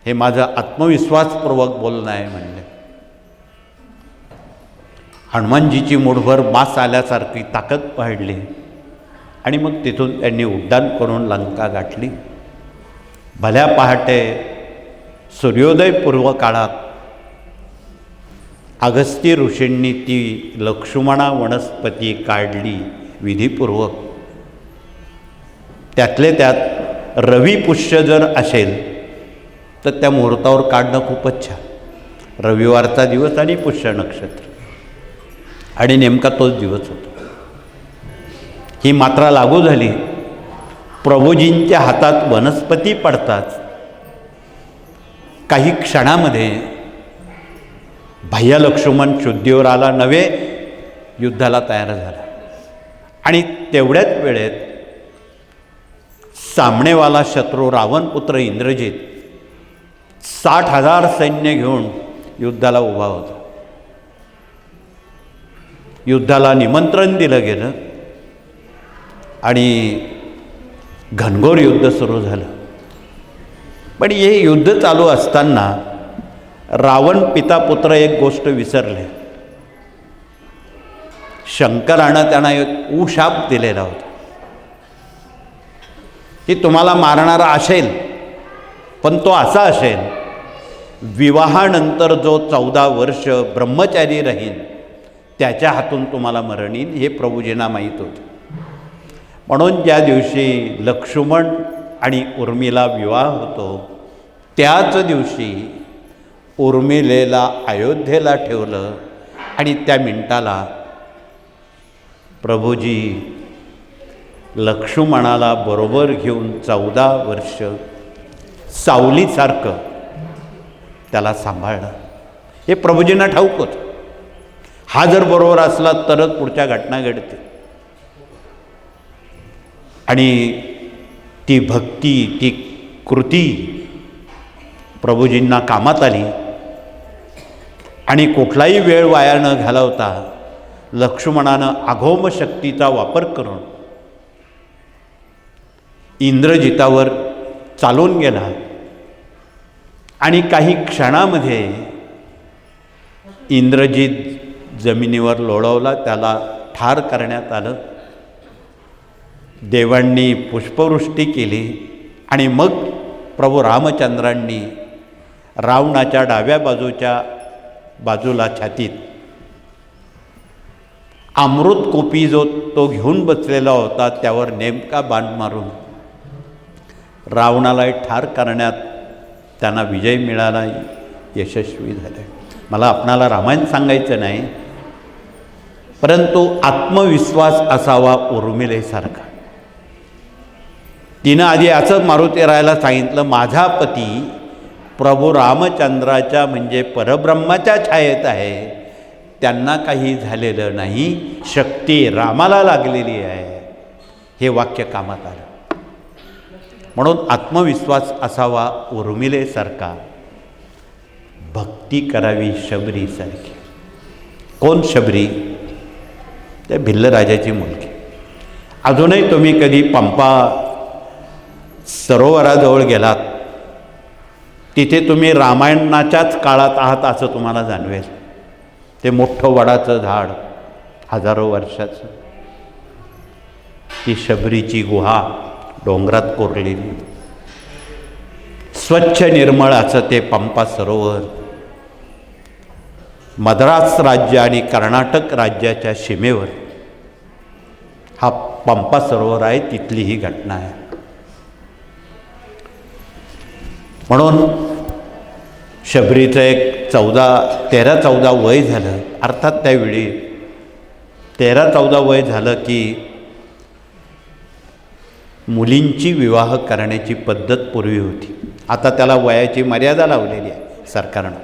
[SPEAKER 1] हे माझं आत्मविश्वासपूर्वक बोलणं आहे म्हणले. हनुमानजीची मुठभर मास आल्यासारखी ताकद पाडली आणि मग तिथून त्यांनी उड्डाण करून लंका गाठली. भल्या पहाटे सूर्योदयपूर्व काळात अगस्त्य ऋषींनी ती लक्ष्मणा वनस्पती काढली विधीपूर्वक. त्यातले त्यात रविपुष्य जर असेल तर त्या मुहूर्तावर काढणं खूपच छान. रविवारचा दिवस आणि पुष्य नक्षत्र आणि नेमका तोच दिवस होता. ही मात्रा लागू झाली. प्रभूजींच्या हातात वनस्पती पडताच काही क्षणामध्ये भैया लक्ष्मण शुद्धीवर आला, नव्हे युद्धाला तयार झाला. आणि तेवढ्याच वेळेत सामनेवाला शत्रू रावणपुत्र इंद्रजित 60,000 सैन्य घेऊन युद्धाला उभा होता. युद्धाला निमंत्रण दिलं गेलं आणि घनघोर युद्ध सुरू झालं. पण हे युद्ध चालू असताना रावण पिता पुत्र एक गोष्ट विसरले. शंकरानं त्यांना एक उशाप दिलेला होता की तुम्हाला मारणारा असेल, पण तो असा असेल, विवाहानंतर जो 14 वर्ष ब्रह्मचारी राहील त्याच्या हातून तुम्हाला मरण येईल. हे प्रभूजींना माहीत होतं. म्हणून ज्या दिवशी लक्ष्मण आणि उर्मिला विवाह होतो त्याच दिवशी उर्मिलेला अयोध्येला ठेवलं आणि त्या मिनिटाला प्रभूजी लक्ष्मणाला बरोबर घेऊन 14 वर्ष सावलीसारखं त्याला सांभाळलं. हे प्रभूजींना ठाऊक होतं. हा जर बरोबर असला तरच पुढच्या घटना घडते. आणि ती भक्ती, ती कृती प्रभूजींना कामात आली. आणि कुठलाही वेळ वाया न घालवता लक्ष्मणानं अघोम शक्तीचा वापर करून इंद्रजितावर चालून गेला आणि काही क्षणामध्ये इंद्रजित जमिनीवर लोळवला, त्याला ठार करण्यात आलं. देवांनी पुष्पवृष्टी केली आणि मग प्रभू रामचंद्रांनी रावणाच्या डाव्या बाजूला छातीत अमृतकोपी जो तो घेऊन बसलेला होता त्यावर नेमका बाण मारून रावणाला ठार करण्यात त्यांना विजय मिळाला, यशस्वी झाले. मला आपणाला रामायण सांगायचं नाही, परंतु आत्मविश्वास असावा उर्मिलेसारखा. तिनं आधी असं मारुती रायाला सांगितलं, माझा पती प्रभू रामचंद्राच्या म्हणजे परब्रह्माच्या छायेत आहे, त्यांना काही झालेलं नाही, शक्ती रामाला लागलेली आहे. हे वाक्य कामात आलं. म्हणून आत्मविश्वास असावा उर्मिलेसारखा, भक्ती करावी शबरीसारखी. कोण शबरी? त्या भिल्लराजाची मुलगी. अजूनही तुम्ही कधी पंपा सरोवराजवळ गेलात, तिथे तुम्ही रामायणाच्याच काळात आहात असं तुम्हाला जाणवेल. ते मोठं वडाचं झाड, हजारो वर्षाचं, ती शबरीची गुहा डोंगरात कोरलेली, स्वच्छ निर्मळ असं ते पंपा सरोवर. मद्रास राज्य आणि कर्नाटक राज्याच्या सीमेवर हा पंपा सरोवर आहे. तिथली ही घटना आहे. म्हणून शबरीचं एक 13-14 वय झालं. अर्थात त्यावेळी 13-14 वय झालं की मुलींची विवाह करण्याची पद्धत पूर्वी होती. आता त्याला वयाची मर्यादा लावलेली आहे सरकारनं.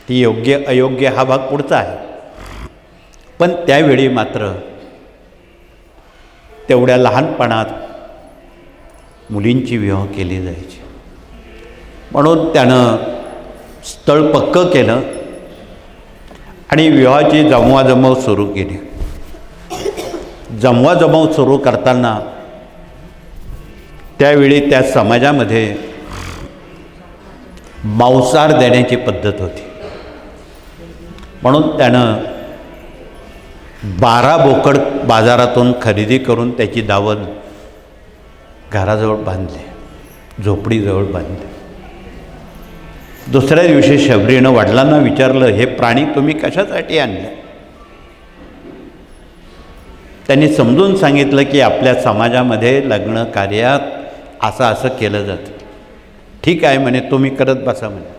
[SPEAKER 1] ती योग्य अयोग्य हा भाग पुढचा आहे. पण त्यावेळी मात्र तेवढ्या लहानपणात मुलींची विवाह केली जायची. म्हणून त्यानं स्थळ पक्कं केलं आणि विवाहाची जमवाजमव सुरू केली. जमवाजमव सुरू करताना त्यावेळी त्या समाजामध्ये मांसाहार देण्याची पद्धत होती. म्हणून त्यानं 12 बोकड बाजारातून खरेदी करून त्याची दावण घराजवळ बांधली, झोपडीजवळ बांधली. दुसऱ्या दिवशी शबरीनं वडिलांना विचारलं, हे प्राणी तुम्ही कशासाठी आणले? त्यांनी समजून सांगितलं की आपल्या समाजामध्ये लग्न कार्यात असं केलं जातं. ठीक आहे म्हणे, तुम्ही करत बसा म्हणे.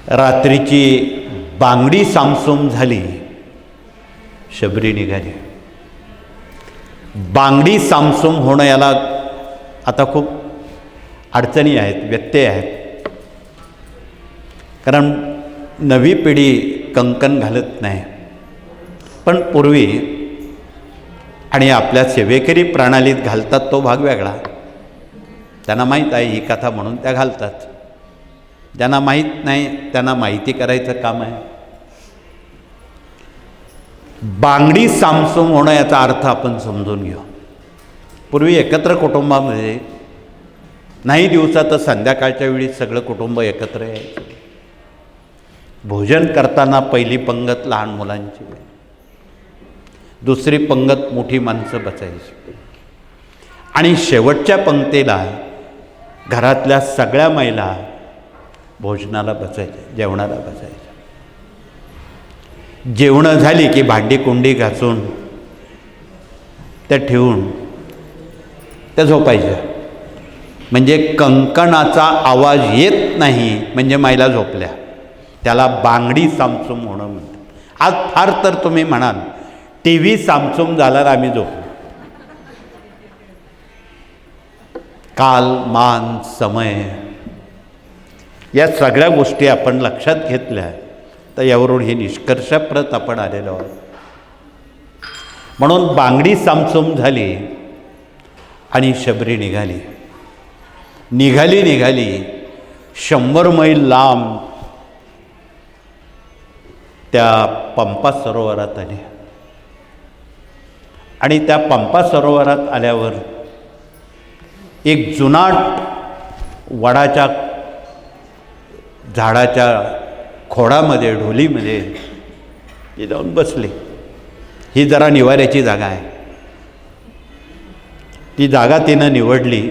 [SPEAKER 1] रात्रीची बांगडी सामसूम झाली, शबरी निघाली. बांगडी सामसूम होणं याला आता खूप अडचणी आहेत, व्यत्यय आहेत. कारण नवी पिढी कंकण घालत नाही. पण पूर्वी आणि आपल्या सेवेकरी प्रणालीत घालतात तो भाग वेगळा. त्यांना माहीत आहे ही कथा म्हणून त्या घालतात. ज्यांना माहीत नाही त्यांना माहिती करायचं काम आहे. बांगडी सामसूम होणं याचा अर्थ आपण समजून घेऊ. पूर्वी एकत्र कुटुंबामध्ये नाही दिवसा तर संध्याकाळच्या वेळी सगळं कुटुंब एकत्र यायचं. भोजन करताना पहिली पंगत लहान मुलांची, दुसरी पंगत मोठी माणसं बसायची आणि शेवटच्या पंक्तीला घरातल्या सगळ्या महिला भोजनाला बसायच्या, जेवणाला बसायच्या. जेवणं झाली की भांडी कुंडी घासून त्या ठेवून त्या झोपायच्या. म्हणजे कंकणाचा आवाज येत नाही म्हणजे महिला झोपल्या. त्याला बांगडी सामसूम होणं म्हणतात. आज फार तर तुम्ही म्हणाल टी व्ही सामसूम झाल्यावर आम्ही झोपलो. काल, मान, समय या सगळ्या गोष्टी आपण लक्षात घेतल्या तर यावरून हे निष्कर्षप्रत आपण आलेलो आहोत. म्हणून बांगडी सामसूम झाली आणि शबरी निघाली 100 मैल लांब त्या पंपा सरोवरात आली. आणि त्या पंपा सरोवरात आल्यावर एक जुनाट वडाच्या झाडाच्या खोडामध्ये, ढोलीमध्ये ती जाऊन बसली. ही जरा निवाऱ्याची जागा आहे. ती जागा तिनं निवडली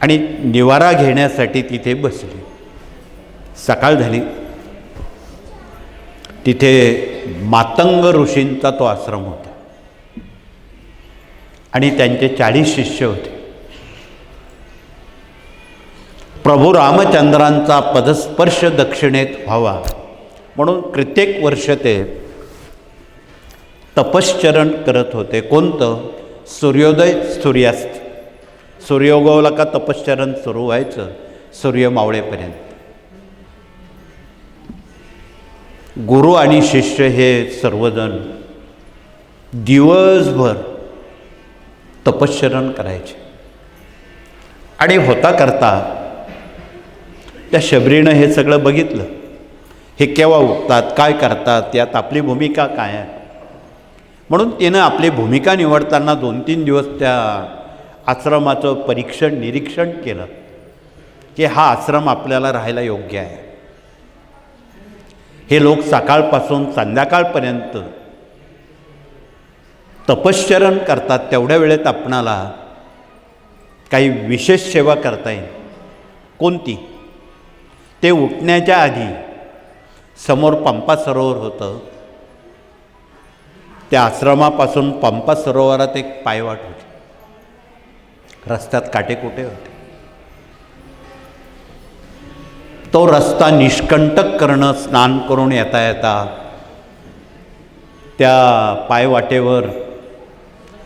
[SPEAKER 1] आणि निवारा घेण्यासाठी तिथे बसली. सकाळ झाली. तिथे मातंग ऋषींचा तो आश्रम होता आणि त्यांचे 40 शिष्य होते. प्रभू रामचंद्रांचा पदस्पर्श दक्षिणेत व्हावा म्हणून प्रत्येक वर्ष ते तपश्चरण करत होते. कोणतं? सूर्योदय सूर्यास्त. सूर्योगवला का तपश्चरण सुरू व्हायचं सूर्य मावळेपर्यंत. गुरु आणि शिष्य हे सर्वजण दिवसभर तपश्चरण करायचे. आणि होता करता त्या शबरीनं हे सगळं बघितलं. हे केव्हा उठतात, काय करतात, यात आपली भूमिका काय आहे. म्हणून तिनं आपली भूमिका निवडताना 2-3 दिवस त्या आश्रमाचं निरीक्षण केलं की हा आश्रम आपल्याला राहायला योग्य आहे. हे लोक सकाळपासून संध्याकाळपर्यंत तपश्चरण करतात. तेवढ्या वेळेत आपणाला काही विशेष सेवा करता येईल. कोणती? ते उठण्याच्या आधी समोर पंपा सरोवर होतं. त्या आश्रमापासून पंपा सरोवरात एक पायवाट होती. रस्त्यात काटेकोटे होते. तो रस्ता निष्कंटक करणं, स्नान करून येता येता त्या पायवाटेवर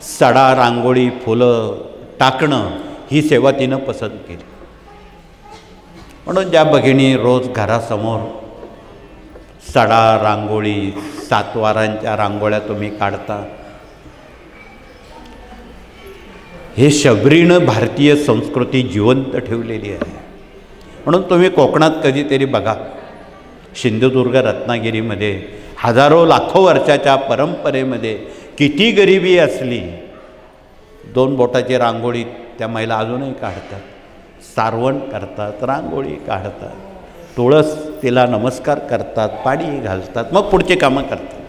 [SPEAKER 1] सडा, रांगोळी, फुलं टाकणं ही सेवा तिनं पसंत केली. म्हणून ज्या भगिनी रोज घरासमोर सडा, रांगोळी, 7 वारांच्या रांगोळ्या तुम्ही काढता, हे शबरीनं भारतीय संस्कृती जिवंत ठेवलेली आहे. म्हणून तुम्ही कोकणात कधीतरी बघा, सिंधुदुर्ग रत्नागिरीमध्ये हजारो लाखो वर्षाच्या परंपरेमध्ये किती गरिबी असली, 2 बोटाची रांगोळी त्या महिला अजूनही काढतात, सारवण करतात, रांगोळी काढतात, तुळस तिला नमस्कार करतात, पाणी घालतात, मग पुढची कामं करतात.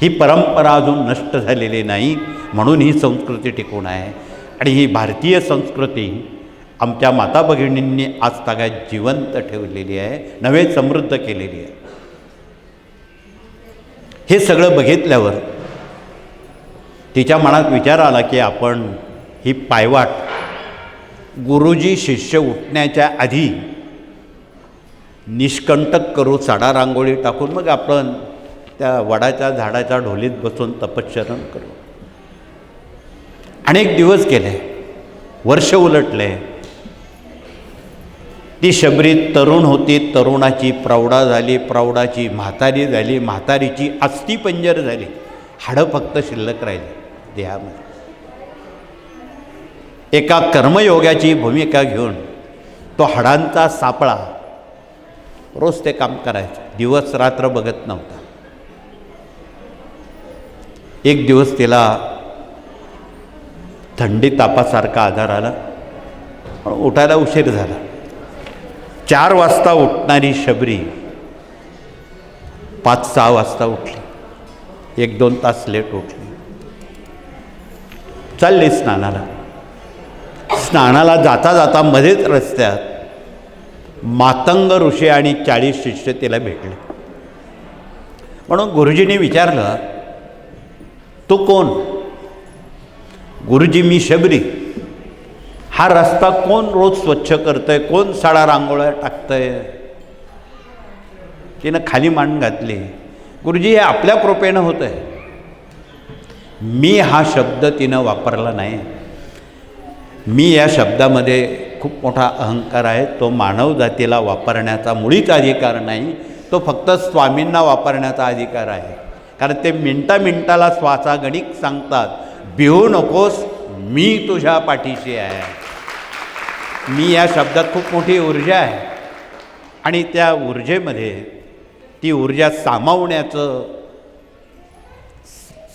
[SPEAKER 1] ही परंपरा अजून नष्ट झालेली नाही, म्हणून ही संस्कृती टिकून आहे. आणि ही भारतीय संस्कृती आमच्या माता भगिनींनी आज तागायत जिवंत ठेवलेली आहे, नवे समृद्ध केलेली आहे. हे सगळं बघितल्यावर तिच्या मनात विचार आला की आपण ही पायवाट गुरुजी शिष्य उठण्याच्या आधी निष्कंटक करू, साडा रांगोळी टाकून मग आपण त्या वडाच्या झाडाच्या ढोलीत बसून तपश्चरण करू. अनेक दिवस गेले, वर्ष उलटले. ती शबरी तरुण होती, तरुणाची प्रौढा झाली, प्रौढाची म्हातारी झाली, म्हातारीची अस्थिपंजर झाली, हाडं फक्त शिल्लक राहिली देहामध्ये. एका कर्मयोगाची भूमिका घेऊन तो हाडांचा सापळा रोज ते काम करायचं, दिवस रात्र बघत नव्हता. एक दिवस तिला थंडी तापासारखा आजार आला, पण उठायला उशीर झाला. 4 वाजता उठणारी शबरी 5-6 वाजता उठली, 1-2 तास लेट उठली. चालली स्नानाला. स्नानाला जाता जाता मध्येच रस्त्यात मातंग ऋषी आणि 40 शिष्य तिला भेटले. म्हणून गुरुजींनी विचारलं, तू कोण? गुरुजी, मी शबरी. हा रस्ता कोण रोज स्वच्छ करतंय, कोण साडा रांगोळ्या टाकतंय? तिनं खाली मान घातली. गुरुजी, हे आपल्या कृपेनं होत आहे. मी हा शब्द तिनं वापरला नाही. मी या शब्दामध्ये खूप मोठा अहंकार आहे, तो मानव जातीला वापरण्याचा मुळीच अधिकार नाही, तो फक्त स्वामींना वापरण्याचा अधिकार आहे. कारण ते मिनटाला श्वासागणिक सांगतात, भिवू नकोस, मी तुझ्या पाठीशी आहे. मी या शब्दात खूप मोठी ऊर्जा आहे. आणि त्या ऊर्जेमध्ये ती ऊर्जा सामावण्याचं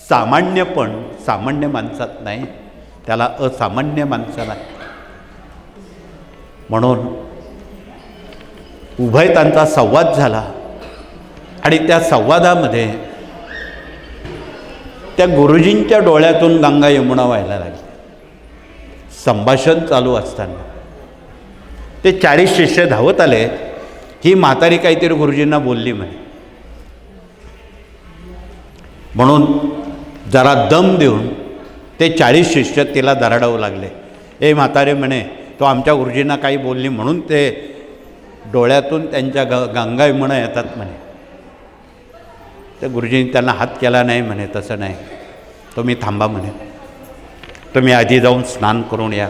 [SPEAKER 1] सामान्यपण सामान्य माणसात नाही, त्याला असामान्य माणसाला. म्हणून उभयतांचा संवाद झाला आणि त्या संवादामध्ये त्या गुरुजींच्या डोळ्यातून गंगा यमुना व्हायला लागली. संभाषण चालू असताना ते 40 शिष्य धावत आले. ही म्हातारी काहीतरी गुरुजींना बोलली म्हणे. म्हणून जरा दम देऊन ते 40 शिष्य तिला दराडावू लागले. ए म्हातारे म्हणे, तो आमच्या गुरुजींना काही बोलली म्हणून ते डोळ्यातून त्यांच्या गंगा यमुना येतात म्हणे. त्या गुरुजींनी त्यांना हात केला नाही म्हणे, तसं नाही, तुम्ही थांबा म्हणे, तुम्ही आधी जाऊन स्नान करून या.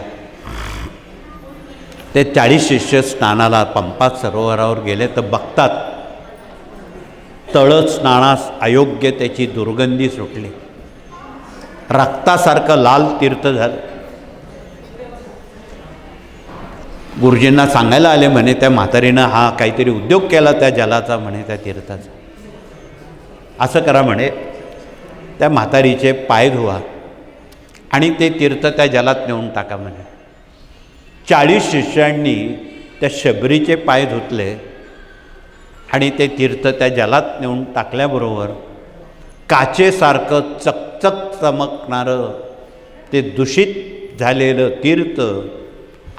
[SPEAKER 1] ते 40 शिष्य स्नानाला पंपा सरोवरावर गेले तर बघतात तळं स्नानास अयोग्य त्याची दुर्गंधी सुटली, रक्तासारखं लाल तीर्थ झालं. गुरुजींना सांगायला आले म्हणे, त्या म्हातारीनं हा काहीतरी उद्योग केला त्या जलाचा म्हणे, त्या तीर्थाचा. असं करा म्हणे, त्या म्हातारीचे पाय धुवा आणि ते तीर्थ त्या जलात नेऊन टाका म्हणे. 40 शिष्यांनी त्या शबरीचे पाय धुतले आणि ते तीर्थ त्या जलात नेऊन टाकल्याबरोबर काचेसारखं चकचक चमकणारं ते दूषित झालेलं तीर्थ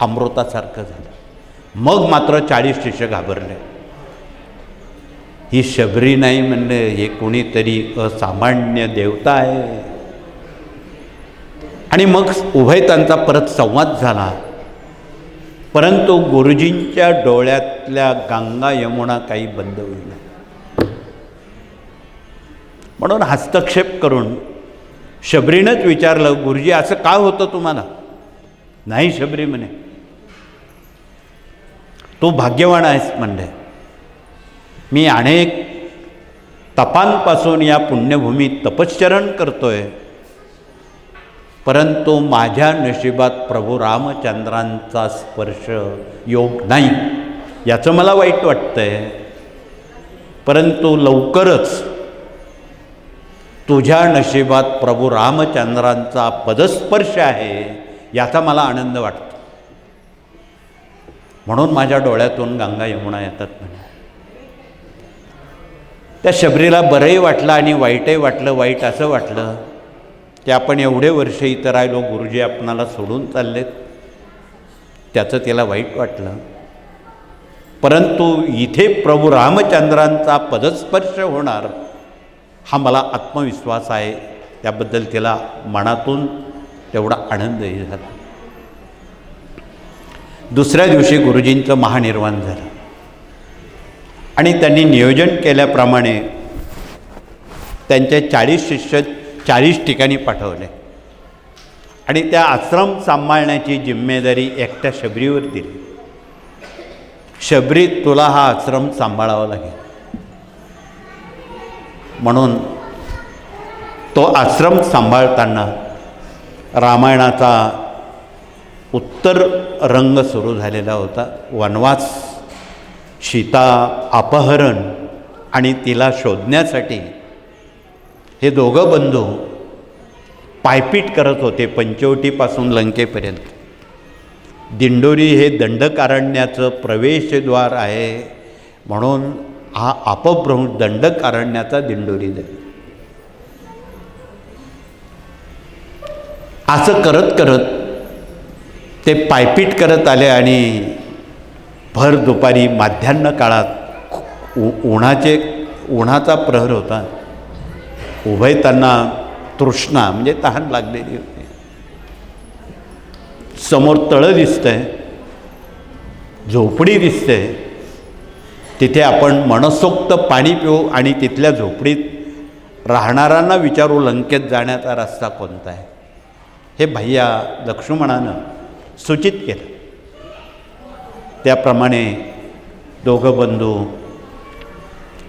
[SPEAKER 1] अमृतासारखं झालं. मग मात्र 40 शिष्य घाबरले. ही शबरी नाही म्हणले, हे कोणीतरी असामान्य देवता आहे. आणि मग उभयतांचा परत संवाद झाला. परंतु गुरुजींच्या डोळ्यातल्या गंगा यमुना काही बंद होईल. म्हणून हस्तक्षेप करून शबरीनंच विचारलं, गुरुजी असं का होतं तुम्हाला? नाही शबरी म्हणे, तू भाग्यवान आहेस म्हणले. मी अनेक तपांपासून या पुण्यभूमीत तपश्चरण करतोय, परंतु माझ्या नशिबात प्रभू रामचंद्रांचा स्पर्श योग नाही, याचं मला वाईट वाटतंय. परंतु लवकरच तुझ्या नशिबात प्रभू रामचंद्रांचा पदस्पर्श आहे, याचा मला आनंद वाटतो. म्हणून माझ्या डोळ्यातून गंगा यमुना येतात म्हणे. त्या शबरीला बरंही वाटलं आणि वाईटही वाटलं. वाईट असं वाटलं की आपण एवढे वर्ष इथं राहिलो, गुरुजी आपणाला सोडून चाललेत, त्याचं तिला वाईट वाटलं. परंतु इथे प्रभू रामचंद्रांचा पदस्पर्श होणार हा मला आत्मविश्वास आहे. त्याबद्दल तिला मनातून तेवढा आनंदही झाला. दुसऱ्या दिवशी गुरुजींचं महानिर्वाण झालं आणि त्यांनी नियोजन केल्याप्रमाणे त्यांचे 40 शिष्य 40 ठिकाणी पाठवले आणि त्या आश्रम सांभाळण्याची जिम्मेदारी एकट्या शबरीवर दिली. शबरी, तुला हा आश्रम सांभाळावा लागेल. म्हणून तो आश्रम सांभाळताना रामायणाचा उत्तर रंग सुरू झालेला होता. वनवास, सीता अपहरण आणि तिला शोधण्यासाठी हे दोघं बंधू पायपीट करत होते पंचवटीपासून लंकेपर्यंत. दिंडोरी हे दंडकारण्याचं प्रवेशद्वार आहे, म्हणून हा अपभ्रंश दंडकारण्याचा दिंडोरी झाला. असं करत करत ते पायपीट करत आले आणि भर दुपारी माध्यान्ह काळात उन्हाचा प्रहर होता. उभयतांना तृष्णा म्हणजे तहान लागलेली होती. समोर तळं दिसतंय, झोपडी दिसते. तिथे आपण मनसोक्त पाणी पिऊ आणि तिथल्या झोपडीत राहणाऱ्यांना विचारू लंकेत जाण्याचा रस्ता कोणता आहे. हे भैया लक्ष्मणानं सूचित केलं. त्याप्रमाणे दोघं बंधू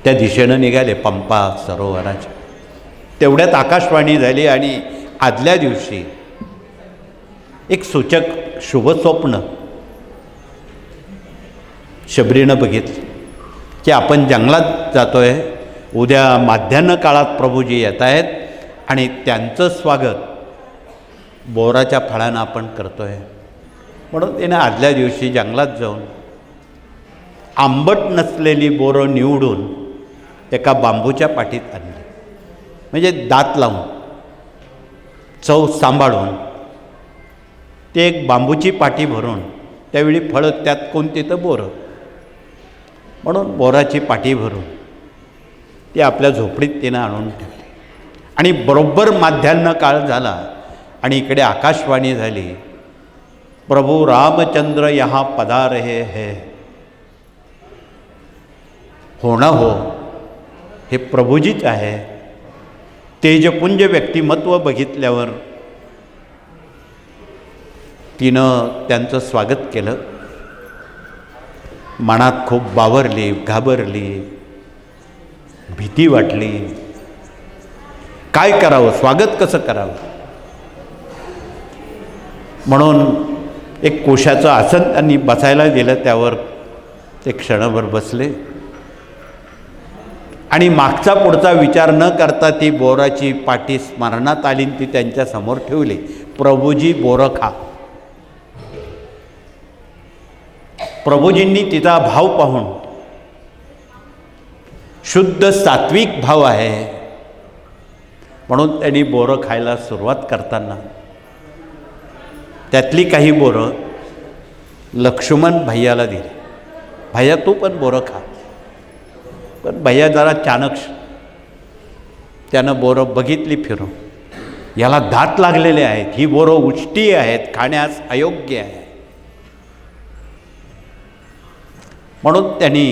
[SPEAKER 1] त्या दिशेनं निघाले पंपा सरोवराच्या. तेवढ्यात आकाशवाणी झाली आणि आदल्या दिवशी एक सूचक शुभस्वप्न शबरीनं बघितलं की आपण जंगलात जातोय, उद्या माध्यान्ह काळात प्रभूजी येत आहेत आणि त्यांचं स्वागत बोराच्या फळानं आपण करतोय. म्हणून तिने आदल्या दिवशी जंगलात जाऊन आंबट नसलेली बोरं निवडून एका बांबूच्या पाटीत आणली. म्हणजे दात लावून चव सांभाळून ते एक बांबूची पाटी भरून, त्यावेळी फळं त्यात कोणती तर बोरं, म्हणून बोराची पाटी भरून ती आपल्या झोपडीत तिनं आणून ठेवली. आणि बरोबर माध्यान्ह काळ झाला आणि इकडे आकाशवाणी झाली, प्रभू रामचंद्र यहाँ पधार रहे है. हो ना हो, हे प्रभूजीच आहे. तेजपुंज व्यक्तिमत्व बघितल्यावर तिनं त्यांचं स्वागत केलं. मनात खूप बावरली, घाबरली, भीती वाटली. काय करावं, स्वागत कसं करावं. म्हणून एक कोशाचं आसन त्यांनी बसायला दिलं. त्यावर ते क्षणभर बसले आणि मागचा पुढचा विचार न करता ती बोराची पाटी स्मरणात आली, ती त्यांच्यासमोर ठेवली. प्रभूजी बोरं खा. प्रभूजींनी तिचा भाव पाहून, शुद्ध सात्विक भाव आहे म्हणून त्यांनी बोरं खायला सुरुवात करताना त्यातली काही बोरं लक्ष्मण भैयाला दिली. भैया तू पण बोरं खा. पण भैया जरा चाणक्ष, त्यानं बोरं बघितली फिरून, याला दात लागलेले आहेत, ही बोरं उष्टी आहेत, खाण्यास अयोग्य आहे. म्हणून त्यांनी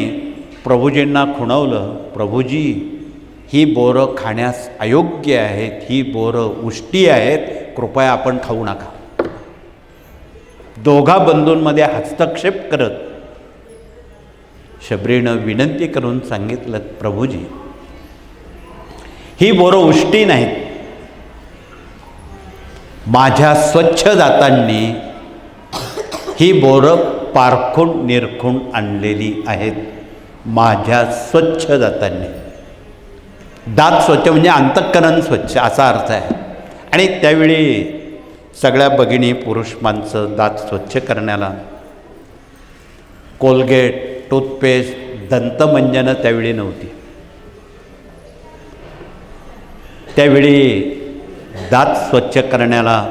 [SPEAKER 1] प्रभूजींना खुणवलं, प्रभूजी ही बोरं खाण्यास अयोग्य आहेत, ही बोरं उष्टी आहेत, कृपया आपण खाऊ नका. दोघा बंधूंमध्ये हस्तक्षेप करत शबरीनं विनंती करून सांगितलं, प्रभूजी ही बोरं उष्टी नाहीत, माझ्या स्वच्छ दातांनी ही बोरं पारखून निरखून आणलेली आहेत. माझ्या स्वच्छ दातांनी. दात स्वच्छ म्हणजे अंतःकरण स्वच्छ असा अर्थ आहे. आणि त्यावेळी सगळ्या भगिनी पुरुष माणसं दात स्वच्छ करण्याला कोलगेट, टूथपेस्ट, दंतमंजनं त्यावेळी नव्हती. त्यावेळी दात स्वच्छ करण्याला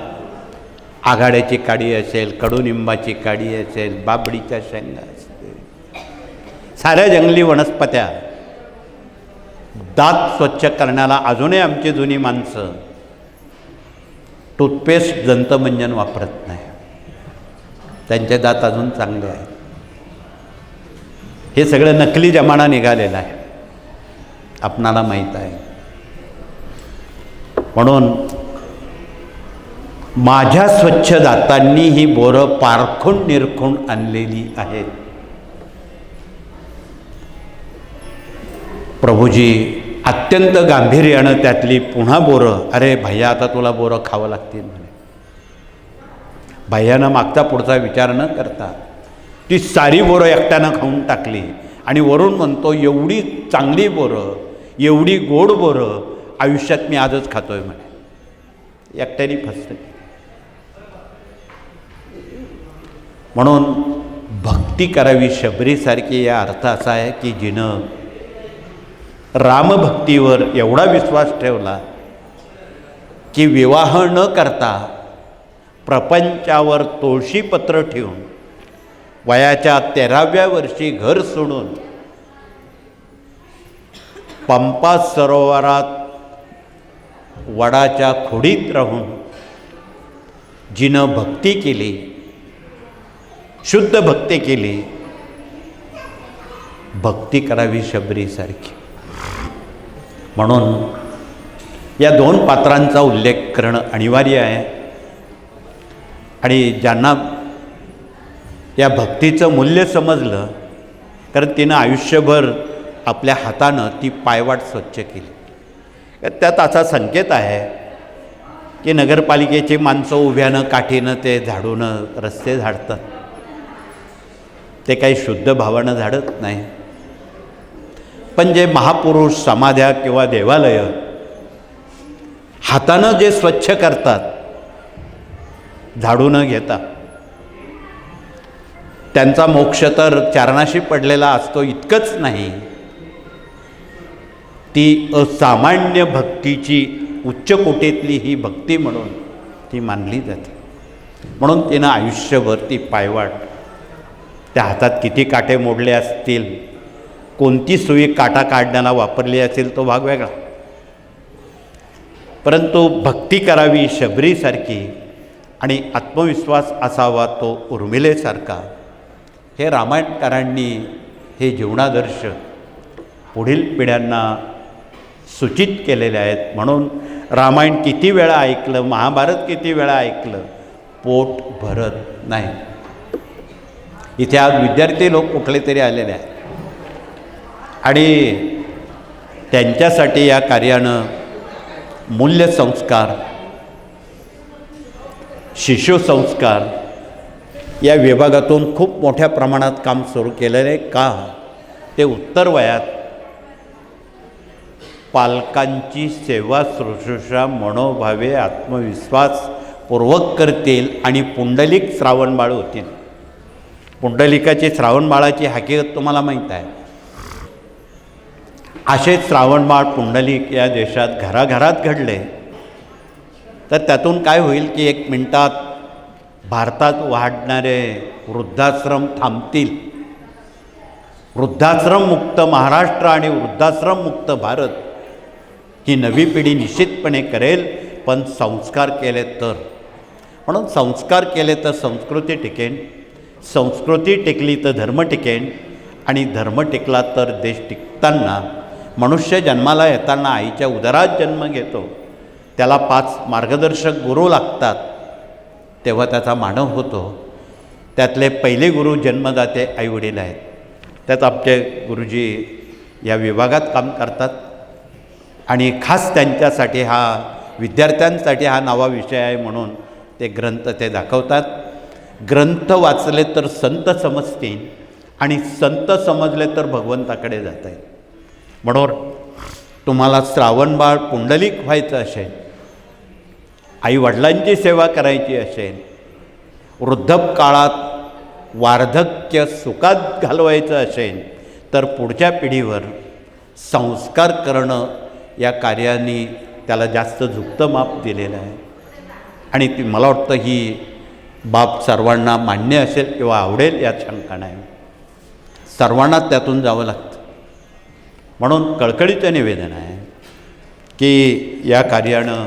[SPEAKER 1] आघाड्याची काडी असेल, कडुनिंबाची काडी असेल, बाबडीच्या शेंगा असतील, साऱ्या जंगली वनस्पत्या दात स्वच्छ करण्याला अजूनही आमची जुनी माणसं टूथपेस्ट, दंतमंजन वापरत नाही. त्यांचे दात अजून चांगले आहेत. हे सगळं नकली जमाना निघालेला आहे, आपणाला माहीत आहे. म्हणून माझ्या स्वच्छ दातांनी ही बोरं पारखून निरखून आणलेली आहेत. प्रभूजी अत्यंत गांभीर्यानं त्यातली पुन्हा बोरं, अरे भैया आता तुला बोरं खावं लागतील म्हणे. भैयानं मागचा पुढचा विचार न करता ती सारी बोरं एकट्यानं खाऊन टाकली आणि वरून म्हणतो एवढी चांगली बोरं, एवढी गोड बोरं आयुष्यात मी आजच खातोय म्हणे. एकट्याने फसतं. म्हणून भक्ती करावी शबरीसारखी या अर्थ असा आहे की जिनं रामभक्तीवर एवढा विश्वास ठेवला की विवाह न करता प्रपंचावर तुळशीपत्र ठेवून वयाच्या 13व्या वर्षी घर सोडून पंपा सरोवरात वडाच्या खोडीत राहून जिनं भक्ती केली, शुद्ध भक्ती केली, भक्ती करावी शबरीसारखी. म्हणून या दोन पात्रांचा उल्लेख करणं अनिवार्य आहे. आणि ज्यांना या भक्तीचं मूल्य समजलं, कारण तिनं आयुष्यभर आपल्या हातानं ती पायवाट स्वच्छ केली. त्यात असा संकेत आहे की नगरपालिकेची माणसं उभ्यानं काठीनं ते झाडूनं रस्ते झाडतात. ते काही शुद्ध भावानं झाडत नाही. पण जे महापुरुष समाध्या किंवा देवालय हातानं जे स्वच्छ करतात, झाडून घेता, त्यांचा मोक्ष तर चारणाशी पडलेला असतो. इतकंच नाही, ती असामान्य भक्तीची उच्च कोटीतली ही भक्ती म्हणून ती मानली जाते. म्हणून तिनं आयुष्यभर ती पायवाट, त्या हातात किती काटे मोडले असतील, कोणती सुई काटा काढण्याला वापरली असेल तो भाग वेगळा, परंतु भक्ती करावी शबरीसारखी आणि आत्मविश्वास असावा तो उर्मिलेसारखा, हे रामायणकारांनी हे जीवनादर्श पुढील पिढ्यांना सूचित केलेले आहेत. म्हणून रामायण किती वेळा ऐकलं, महाभारत किती वेळा ऐकलं, पोट भरत नाही. इथे आज विद्यार्थी लोक कुठले तरी आलेले आहेत आणि त्यांच्यासाठी या कार्यानं मूल्यसंस्कार, शिशुसंस्कार या विभागातून खूप मोठ्या प्रमाणात काम सुरू केलेलं आहे. का? ते उत्तर वयात पालकांची सेवा शुश्रूषा मनोभावे आत्मविश्वासपूर्वक करतील आणि पुंडलिक श्रावणबाळ होतील. पुंडलिकाची श्रावणबाळाची हकीकत तुम्हाला माहीत आहे. असे श्रावणबाळ पुंडलिक या देशात घराघरात घडले तर त्यातून काय होईल की 1 मिनिटात भारतात वाढणारे वृद्धाश्रम थांबतील. वृद्धाश्रममुक्त महाराष्ट्र आणि वृद्धाश्रममुक्त भारत ही नवी पिढी निश्चितपणे करेल, पण संस्कार केले तर. म्हणून संस्कार केले तर संस्कृती टिकेन, संस्कृती टिकली तर धर्म टिकेन आणि धर्म टिकला तर देश टिकताना मनुष्य जन्माला येताना आईच्या उदरात जन्म घेतो, त्याला 5 मार्गदर्शक गुरु लागतात, तेव्हा त्याचा मानव होतो. त्यातले पहिले गुरु जन्मदाते आईवडील आहेत. त्यात आमचे गुरुजी या विभागात काम करतात आणि खास त्यांच्यासाठी हा, विद्यार्थ्यांसाठी हा नवा विषय आहे म्हणून ते ग्रंथ ते दाखवतात. ग्रंथ वाचले तर संत समजतील आणि संत समजले तर भगवंताकडे जाता येईल. म्हणून तुम्हाला श्रावणबाळ पुंडलिक व्हायचं असेल, आईवडिलांची सेवा करायची असेल, वृद्धकाळात वार्धक्य सुखात घालवायचं असेल, तर पुढच्या पिढीवर संस्कार करणं या कार्याने त्याला जास्त झुकतं माप दिलेलं आहे. आणि ती मला वाटतं ही बाब सर्वांना मान्य असेल किंवा आवडेल यात शंका नाही. सर्वांना त्यातून जावं लागतं. म्हणून कळकळीचं निवेदन आहे की या कार्यानं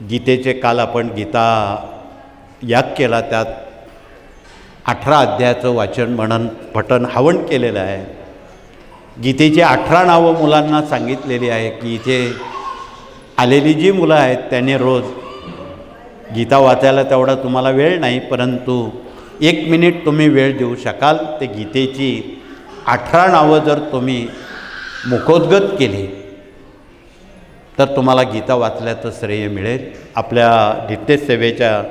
[SPEAKER 1] गीतेचे काल आपण गीता याग केला, त्यात 18 अध्यायाचं वाचन म्हणून पठण हवन केलेलं आहे. गीतेची 18 नावं मुलांना सांगितलेली आहे की इथे आलेली जी मुलं आहेत त्यांनी रोज गीता वाचायला तेवढा तुम्हाला वेळ नाही, परंतु 1 मिनिट तुम्ही वेळ देऊ शकाल, ते गीतेची 18 नावं जर तुम्ही मुखोद्गत केली तर तुम्हाला गीता वाचल्याचं श्रेय मिळेल. आपल्या नित्यसेवेच्या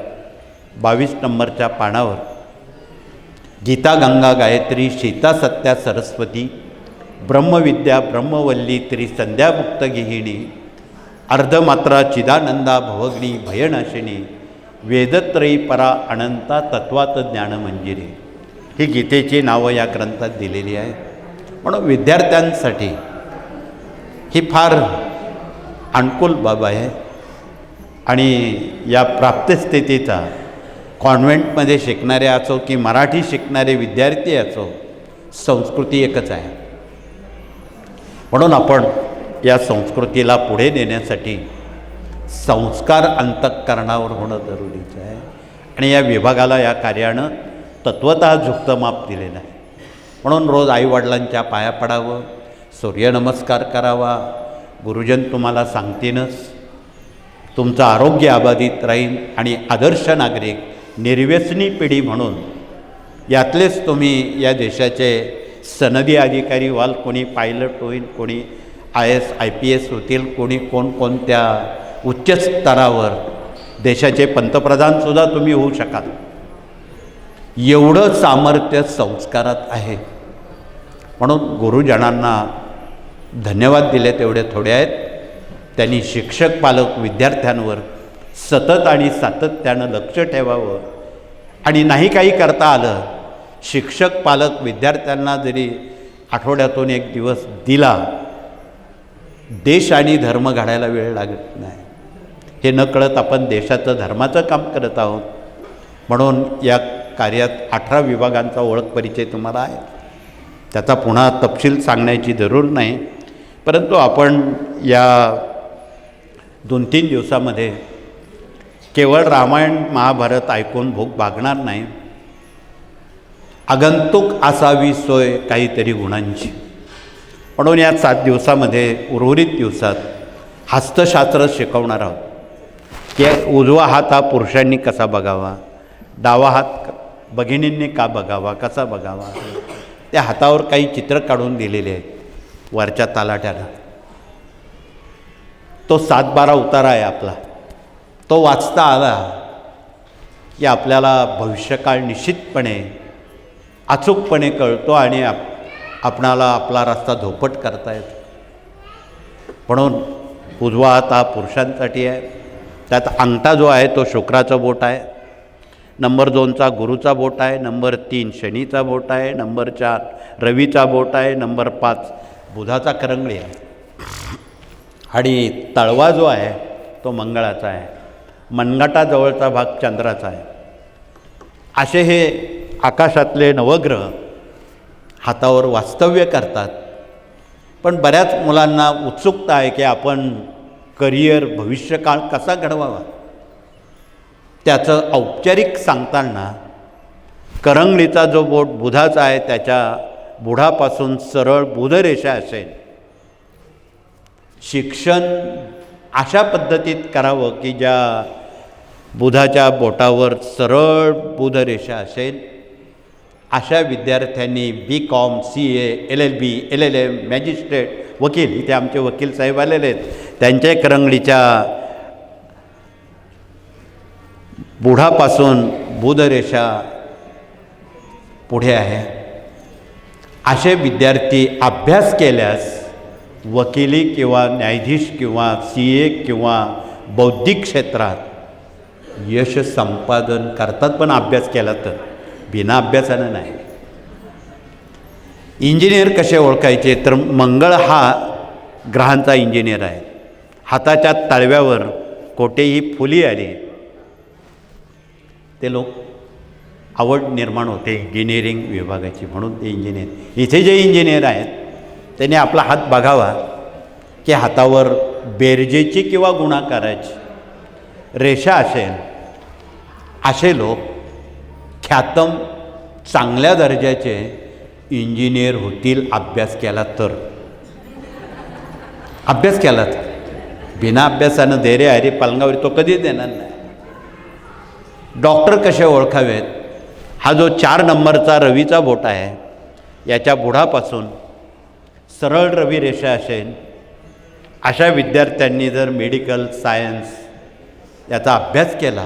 [SPEAKER 1] 22 नंबरच्या पानावर गीता, गंगा, गायत्री, सीता, सत्या, सरस्वती, ब्रह्मविद्या, ब्रह्मवल्ली, त्रिसंध्या, मुक्तगिहिणी, अर्धमात्रा, चिदानंदा, भवग्नी, भयनाशिनी, वेदत्रयी, परा, अनंता, तत्वात ज्ञानमंजिरी ही गीतेची नावं या ग्रंथात दिलेली आहे. म्हणून विद्यार्थ्यांसाठी ही फार अनुकूल बाब आहे. आणि या प्राप्तस्थितीचा कॉन्व्हेंटमध्ये शिकणारे असो की मराठी शिकणारे विद्यार्थी असो, संस्कृती एकच आहे. म्हणून आपण या संस्कृतीला पुढे नेण्यासाठी संस्कार अंतःकरणावर होणं जरुरीचं आहे. आणि या विभागाला या कार्यानं तत्वतः झुकतं माप दिलेलं आहे. म्हणून रोज आईवडिलांच्या पाया पडावं, सूर्यनमस्कार करावा. गुरुजन तुम्हाला सांगतीनच तुमचं आरोग्य अबाधित राहील आणि आदर्श नागरिक, निर्व्यसनी पिढी म्हणून यातलेच तुम्ही या देशाचे सनदी अधिकारी व्हाल. कोणी पायलट होईल, कोणी IAS IPS होतील, कोणी कोणत्या उच्च स्तरावर देशाचे पंतप्रधानसुद्धा तुम्ही होऊ शकाल. एवढं सामर्थ्य संस्कारात आहे. म्हणून गुरुजनांना धन्यवाद दिले तेवढे थोडे आहेत. त्यांनी शिक्षक, पालक, विद्यार्थ्यांवर सतत आणि सातत्यानं लक्ष ठेवावं. आणि नाही काही करता आलं, शिक्षक, पालक, विद्यार्थ्यांना जरी आठवड्यातून 1 दिवस दिला, देश आणि धर्म घडायला वेळ लागत नाही. हे न कळत आपण देशाचं, धर्माचं काम करत आहोत. म्हणून या कार्यात 18 विभागांचा ओळख परिचय तुम्हाला आहे. त्याचा पुन्हा तपशील सांगण्याची जरूर नाही, परंतु आपण या 2-3 दिवसामध्ये केवळ रामायण महाभारत ऐकून भूक भागणार नाही. आगंतुक असावी सोय काहीतरी गुणांची. म्हणून या 7 दिवसामध्ये, उर्वरित दिवसात हस्तशास्त्र शिकवणार आहोत की उजवा हात हा पुरुषांनी कसा बघावा, डावा हात भगिनींनी का बघावा, कसा बघावा. त्या हातावर काही चित्र काढून दिलेले आहेत वरच्या तालाट्यानं. तो 7-12 उतारा आहे आपला. तो वाचता आला की आपल्याला भविष्यकाळ निश्चितपणे अचूकपणे कळतो आणि आपणाला आपला रस्ता धोपट करता येतो. म्हणून उजवा हात हा पुरुषांसाठी आहे. त्यात अंगठा जो आहे तो शुक्राचा बोट आहे. नंबर 2चा गुरुचा बोट आहे. नंबर 3 शनीचा बोट आहे. नंबर 4 रवीचा बोट आहे. नंबर 5 बुधाचा करंगळी आहे. आणि तळवा जो आहे तो मंगळाचा आहे. मनगटाजवळचा भाग चंद्राचा आहे. असे हे आकाशातले नवग्रह हातावर वास्तव्य करतात. पण बऱ्याच मुलांना उत्सुकता आहे की आपण करिअर, भविष्यकाळ कसा घडवावा. त्याचं औपचारिक सांगताना करंगळीचा जो बोट बुधाचा आहे त्याच्या बुडापासून सरळ बुधरेषा असेल. शिक्षण अशा पद्धतीत करावं की ज्या बुधाच्या बोटावर सरळ बुधरेषा असेल. अशा विद्यार्थ्यांनी BCom, CA, LLB, LLM, magistrate, वकील, इथे आमचे वकील साहेब आलेले आहेत, त्यांच्या करंगळीच्या बुढापासून बुधरेषा पुढे आहे असे विद्यार्थी अभ्यास केल्यास वकिली किंवा न्यायाधीश किंवा CA किंवा बौद्धिक क्षेत्रात यश संपादन करतात, पण अभ्यास केला तर, बिना अभ्यासानं नाही. इंजिनियर कसे ओळखायचे तर मंगळ हा ग्रहांचा इंजिनियर आहे. हाताच्या तळव्यावर कोठेही फुली आली ते लोक आवड निर्माण होते इंजिनिअरिंग विभागाची, म्हणून ते इंजिनियर. इथे जे इंजिनियर आहेत त्यांनी आपला हात बघावा की हातावर बेरजेची किंवा गुणाकाराची रेषा असेल, असे लोक ख्यातम चांगल्या दर्जाचे इंजिनियर होतील अभ्यास केला तर. अभ्यास केला तर. बिना अभ्यासानं देरे हरी पलंगावर तो कधीच देणार नाही. डॉक्टर कसे ओळखावेत? हा जो 4 नंबरचा रवीचा बोट आहे याच्या बुडापासून सरळ रवी रेषा असेल, अशा विद्यार्थ्यांनी जर मेडिकल सायन्स याचा अभ्यास केला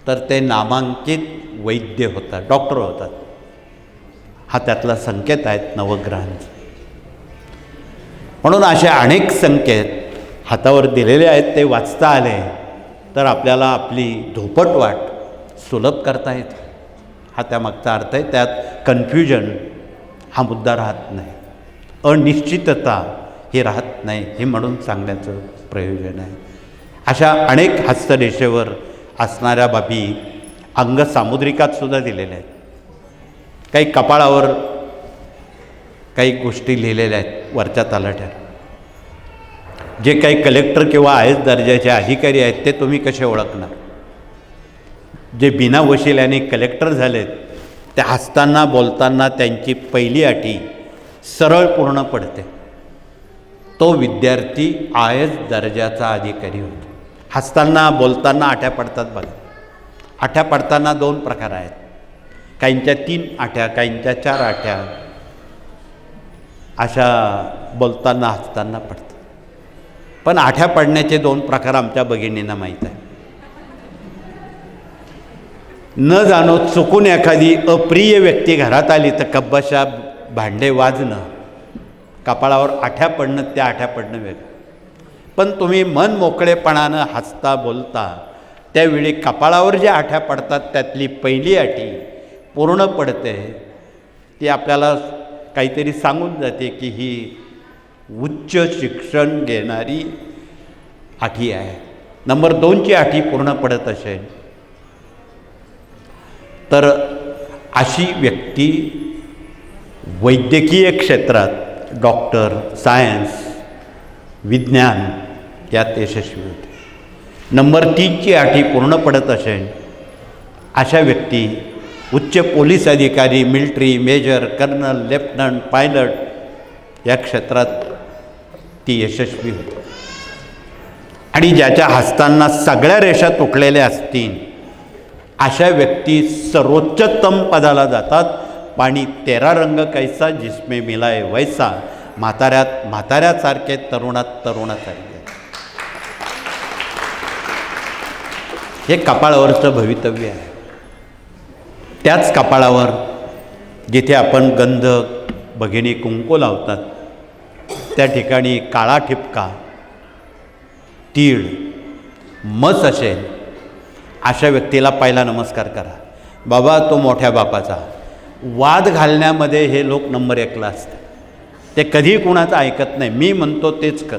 [SPEAKER 1] तर ते नामांकित वैद्य होतात, डॉक्टर होतात. हा त्यातला संकेत आहेत नवग्रहांचे. म्हणून असे अनेक संकेत हातावर दिलेले आहेत, ते वाचता आले तर आपल्याला आपली धोपटवाट सुलभ करता येते. हा त्यामागचा अर्थ आहे. त्यात कन्फ्युजन हा मुद्दा राहत नाही, अनिश्चितता ही राहत नाही, हे म्हणून सांगण्याचं प्रयोजन आहे. अशा अनेक हस्तरेषेवर असणाऱ्या बाबी अंगसामुद्रिकात सुद्धा दिलेल्या आहेत. काही कपाळावर काही गोष्टी लिहिलेल्या आहेत वरच्या तलाठ्यात. जे काही कलेक्टर किंवा IAS दर्जाचे अधिकारी आहेत ते तुम्ही कसे ओळखणार? जे बिना वशिल्याने कलेक्टर झालेत ते हसताना बोलताना त्यांची पहिली अटी सरळ पूर्ण पडते. तो विद्यार्थी IAS दर्जाचा अधिकारी होतो. हसताना बोलताना आठ्या पडतात बघा. आठ्या पडताना 2 प्रकार आहेत. काहींच्या 3 आठ्या, काहींच्या 4 आठ्या, अशा बोलताना हसताना पडतात. पण आठ्या पडण्याचे 2 प्रकार आमच्या भगिनींना माहीत आहे. न जाणो चुकून एखादी अप्रिय व्यक्ती घरात आली तर कब्बशा भांडे वाजणं, कपाळावर आठ्या पडणं, त्या आठ्या पडणं वेगळं. पण तुम्ही मन मोकळेपणानं हसता बोलता त्यावेळी कपाळावर ज्या आठ्या पडतात त्यातली पहिली अटी पूर्ण पडते. ती आपल्याला काहीतरी सांगून जाते की ही उच्च शिक्षण घेणारी आठी आहे. नंबर 2ची आठी पूर्ण पडत असेल तर अशी व्यक्ती वैद्यकीय क्षेत्रात डॉक्टर, सायन्स, विज्ञान यात यशस्वी होते. नंबर 3ची आठी पूर्ण पडत असेल अशा व्यक्ती उच्च पोलीस अधिकारी, military, major, colonel, lieutenant, pilot या क्षेत्रात ती यशस्वी होते. आणि ज्याच्या हस्तांना सगळ्या रेषा तुटलेल्या असतील अशा व्यक्ती सर्वोच्चतम पदाला जातात. पाणी 13 रंग कैसा जिसमें मिलाए वैसा, म्हाताऱ्यात म्हाताऱ्यासारखे, तरुणात तरुणासारखे. हे कपाळावरचं भवितव्य आहे. त्याच कपाळावर जिथे आपण गंध, भगिनी कुंकू लावतात त्या ठिकाणी काळा ठिपका, तीळ, मस असेल अशा व्यक्तीला पहिला नमस्कार करा. बाबा तो मोठ्या बापाचा. वाद घालण्यामध्ये हे लोक नंबर 1ला असतात. ते कधी कुणाचं ऐकत नाही. मी म्हणतो तेच कर,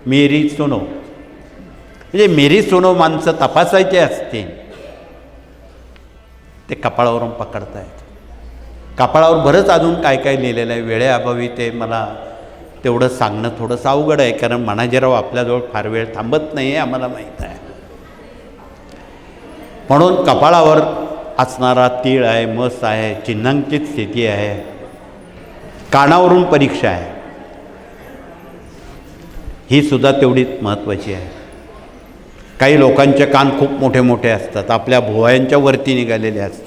[SPEAKER 1] मेरी सुनो. म्हणजे मेरी सुनो माणसं तपासायचे असते ते कपाळावरून पकडतायत. कपाळावर बरंच अजून काय काय लिहिलेलं आहे. वेळेअभावी ते मला तेवढं सांगणं थोडंसं अवघड आहे, कारण मनाजीराव आपल्याजवळ फार वेळ थांबत नाही आहे, आम्हाला माहीत आहे. म्हणून कपाळावर असणारा तीळ आहे, मस आहे, चिन्हांकित स्थिती आहे. कानावरून परीक्षा आहे, ही सुद्धा तेवढीच महत्त्वाची आहे. काही लोकांचे कान खूप मोठे मोठे असतात, आपल्या भुवयांच्या वरती निघालेले असतात.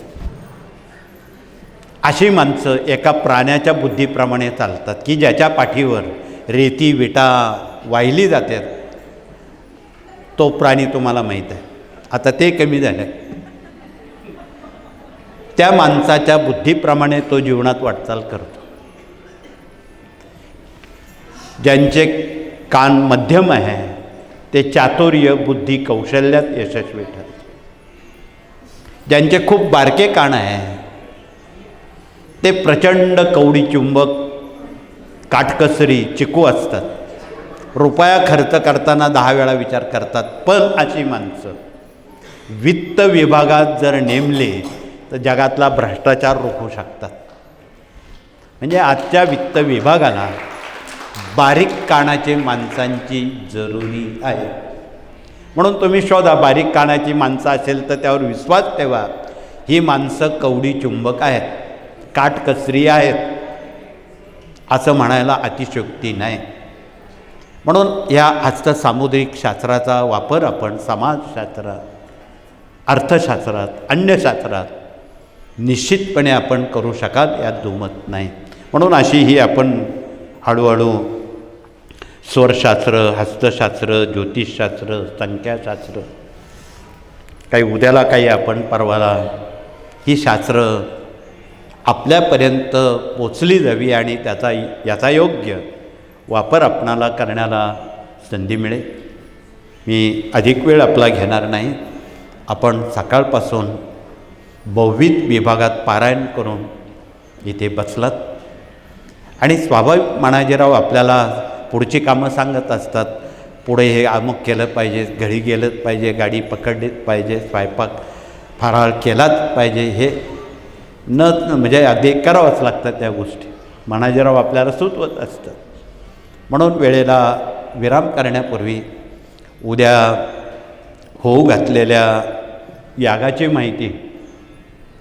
[SPEAKER 1] अशी माणसं एका प्राण्याच्या बुद्धीप्रमाणे चालतात की ज्याच्या पाठीवर रेती विटा वाहिली जातात. तो प्राणी तुम्हाला माहीत आहे. आता ते कमी झालं. त्या माणसाच्या बुद्धीप्रमाणे तो जीवनात वाटचाल करतो. ज्यांचे कान मध्यम आहे ते चातुर्य बुद्धी कौशल्यात यशस्वी ठरतात. ज्यांचे खूप बारके कान आहे ते प्रचंड कवडी चुंबक काटकसरी चिकू असतात. रुपया खर्च करताना 10 वेळा विचार करतात. पण अशी माणसं वित्त विभागात जर नेमले तर जगातला भ्रष्टाचार रोखू शकतात. म्हणजे आजच्या वित्त विभागाला बारीक कानाचे माणसांची जरुरी आहे. म्हणून तुम्ही शोधा, बारीक कानाची माणसं असेल तर त्यावर विश्वास ठेवा. ही माणसं कवडी चुंबक आहेत, काटकसरी आहेत असं म्हणायला अतिशयोक्ती नाही. म्हणून ह्या हस्तसामुद्रिक शास्त्राचा वापर आपण समाजशास्त्रात, अर्थशास्त्रात, अन्यशास्त्रात निश्चितपणे आपण करू शकाल यात दुमत नाही. म्हणून अशी ही आपण हळूहळू स्वरशास्त्र, हस्तशास्त्र, ज्योतिषशास्त्र, संख्याशास्त्र, काही उद्याला काही आपण परवाला, ही शास्त्र आपल्यापर्यंत पोचली जावी आणि याचा योग्य वापर आपणाला करण्याला संधी मिळेल. मी अधिक वेळ आपला घेणार नाही. आपण सकाळपासून बहुविध विभागात पारायण करून इथे बसलात आणि स्वाभाविक मानाजीराव आपल्याला पुढची कामं सांगत असतात. पुढे हे अमुक केलं पाहिजे, घरी गेलंच पाहिजे, गाडी पकडलीच पाहिजे, स्वयंपाक फराळ केलाच पाहिजे, हे म्हणजे अगदी करावंच लागतात त्या गोष्टी. मानाजीराव आपल्याला सुचवत असतात. म्हणून वेळेला विराम करण्यापूर्वी उद्या होऊ घातलेल्या यागाची माहिती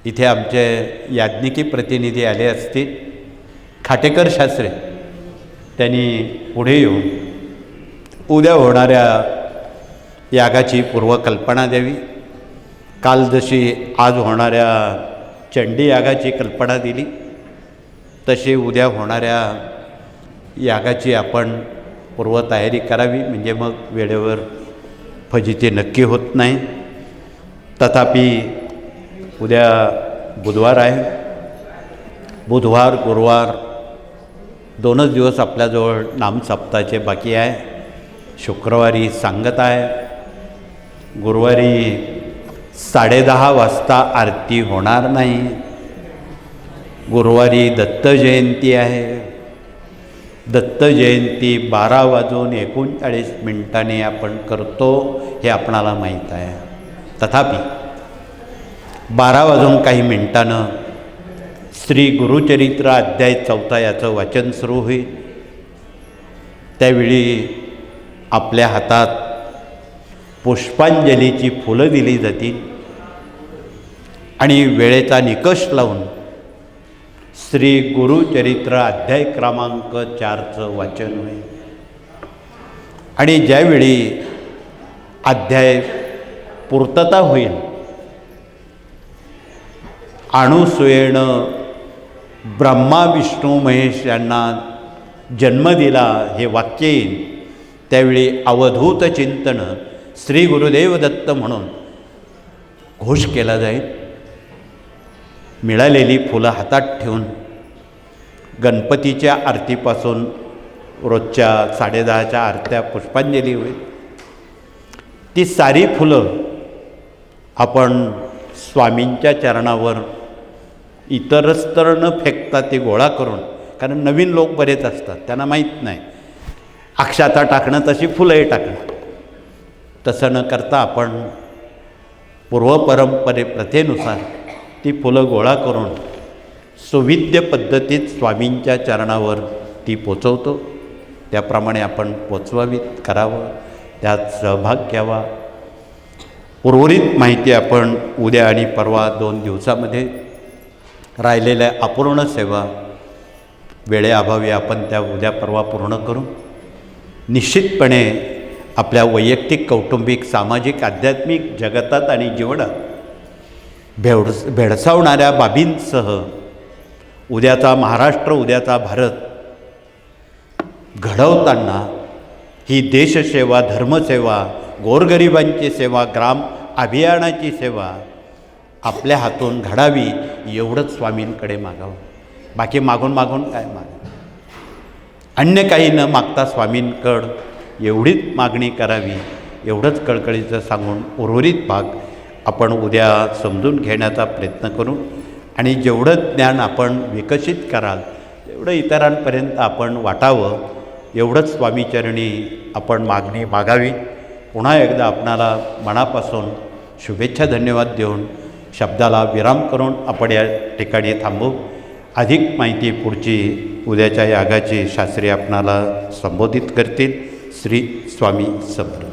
[SPEAKER 1] इथे आमचे याज्ञिकी प्रतिनिधी आले असतील. खाटेकर शास्त्री त्यांनी पुढे येऊन उद्या होणाऱ्या यागाची पूर्वकल्पना द्यावी. काल जशी आज होणाऱ्या चंडी यागाची कल्पना दिली तशी उद्या होणाऱ्या यागाची आपण पूर्वतयारी करावी. म्हणजे मग वेळेवर फजिती नक्की होत नाही. तथापि उद्या बुधवार आहे. बुधवार गुरुवार 2च दिवस आपल्याजवळ नामसप्ताहाचे बाकी आहे. शुक्रवारी सांगत आहे. गुरुवारी 10:30 वाजता आरती होणार नाही. गुरुवारी दत्त जयंती आहे. दत्त जयंती 12:39 आपण करतो हे आपणाला माहीत आहे. तथापि 12 श्री गुरुचरित्र अध्याय 4 याचं वाचन सुरू होईल. त्यावेळी आपल्या हातात पुष्पांजलीची फुलं दिली जातील आणि वेळेचा निकष लावून श्री गुरुचरित्र अध्याय क्रमांक 4चं वाचन होईल. आणि ज्यावेळी अध्याय पूर्तता होईल, अणुसूयेनं ब्रह्मा विष्णू महेश यांना जन्म दिला हे वाक्य येईल. त्यावेळी अवधूत चिंतन श्री गुरुदेव दत्त म्हणून घोष केला जाईल. मिळालेली फुलं हातात ठेवून गणपतीच्या आरतीपासून रोजच्या 10:30च्या आरत्या पुष्पांजली होईल. ती सारी फुलं आपण स्वामींच्या चरणावर इतरस्तर न फेकता ते गोळा करून, कारण नवीन लोक बरेच असतात त्यांना माहीत नाही, अक्षता टाकणं तशी फुलंही टाकणं, तसं न करता आपण पूर्वपरंपरे प्रथेनुसार ती फुलं गोळा करून सुविद्य पद्धतीत स्वामींच्या चरणावर ती पोचवतो. त्याप्रमाणे आपण पोचवावीत करावं, त्यात सहभाग घ्यावा. उर्वरित माहिती आपण उद्या आणि परवा 2 दिवसामध्ये राहिलेल्या अपूर्ण सेवा वेळेअभावी आपण त्या उद्या परवा पूर्ण करू. निश्चितपणे आपल्या वैयक्तिक, कौटुंबिक, सामाजिक, आध्यात्मिक जगतात आणि जीवनात भेडसावणाऱ्या बाबींसह उद्याचा महाराष्ट्र, उद्याचा भारत घडवताना ही देशसेवा, धर्मसेवा, गोरगरिबांची सेवा, ग्राम अभियानाची सेवा आपल्या हातून घडावी एवढंच स्वामींकडे मागावं. बाकी मागून मागून काय अन्य काही न मागता स्वामींकडं एवढीच मागणी करावी एवढंच कळकळीचं सांगून उर्वरित भाग आपण उद्या समजून घेण्याचा प्रयत्न करू. आणि जेवढं ज्ञान आपण विकसित कराल तेवढं इतरांपर्यंत आपण वाटावं एवढंच स्वामीचरणी आपण मागणी मागावी. पुन्हा एकदा आपणाला मनापासून शुभेच्छा धन्यवाद देऊन शब्दाला विराम करून आपण या ठिकाणी थांबू. अधिक माहिती पुढची उद्याच्या यागाची शास्त्री आपणाला संबोधित करतील. श्री स्वामी समर्थ.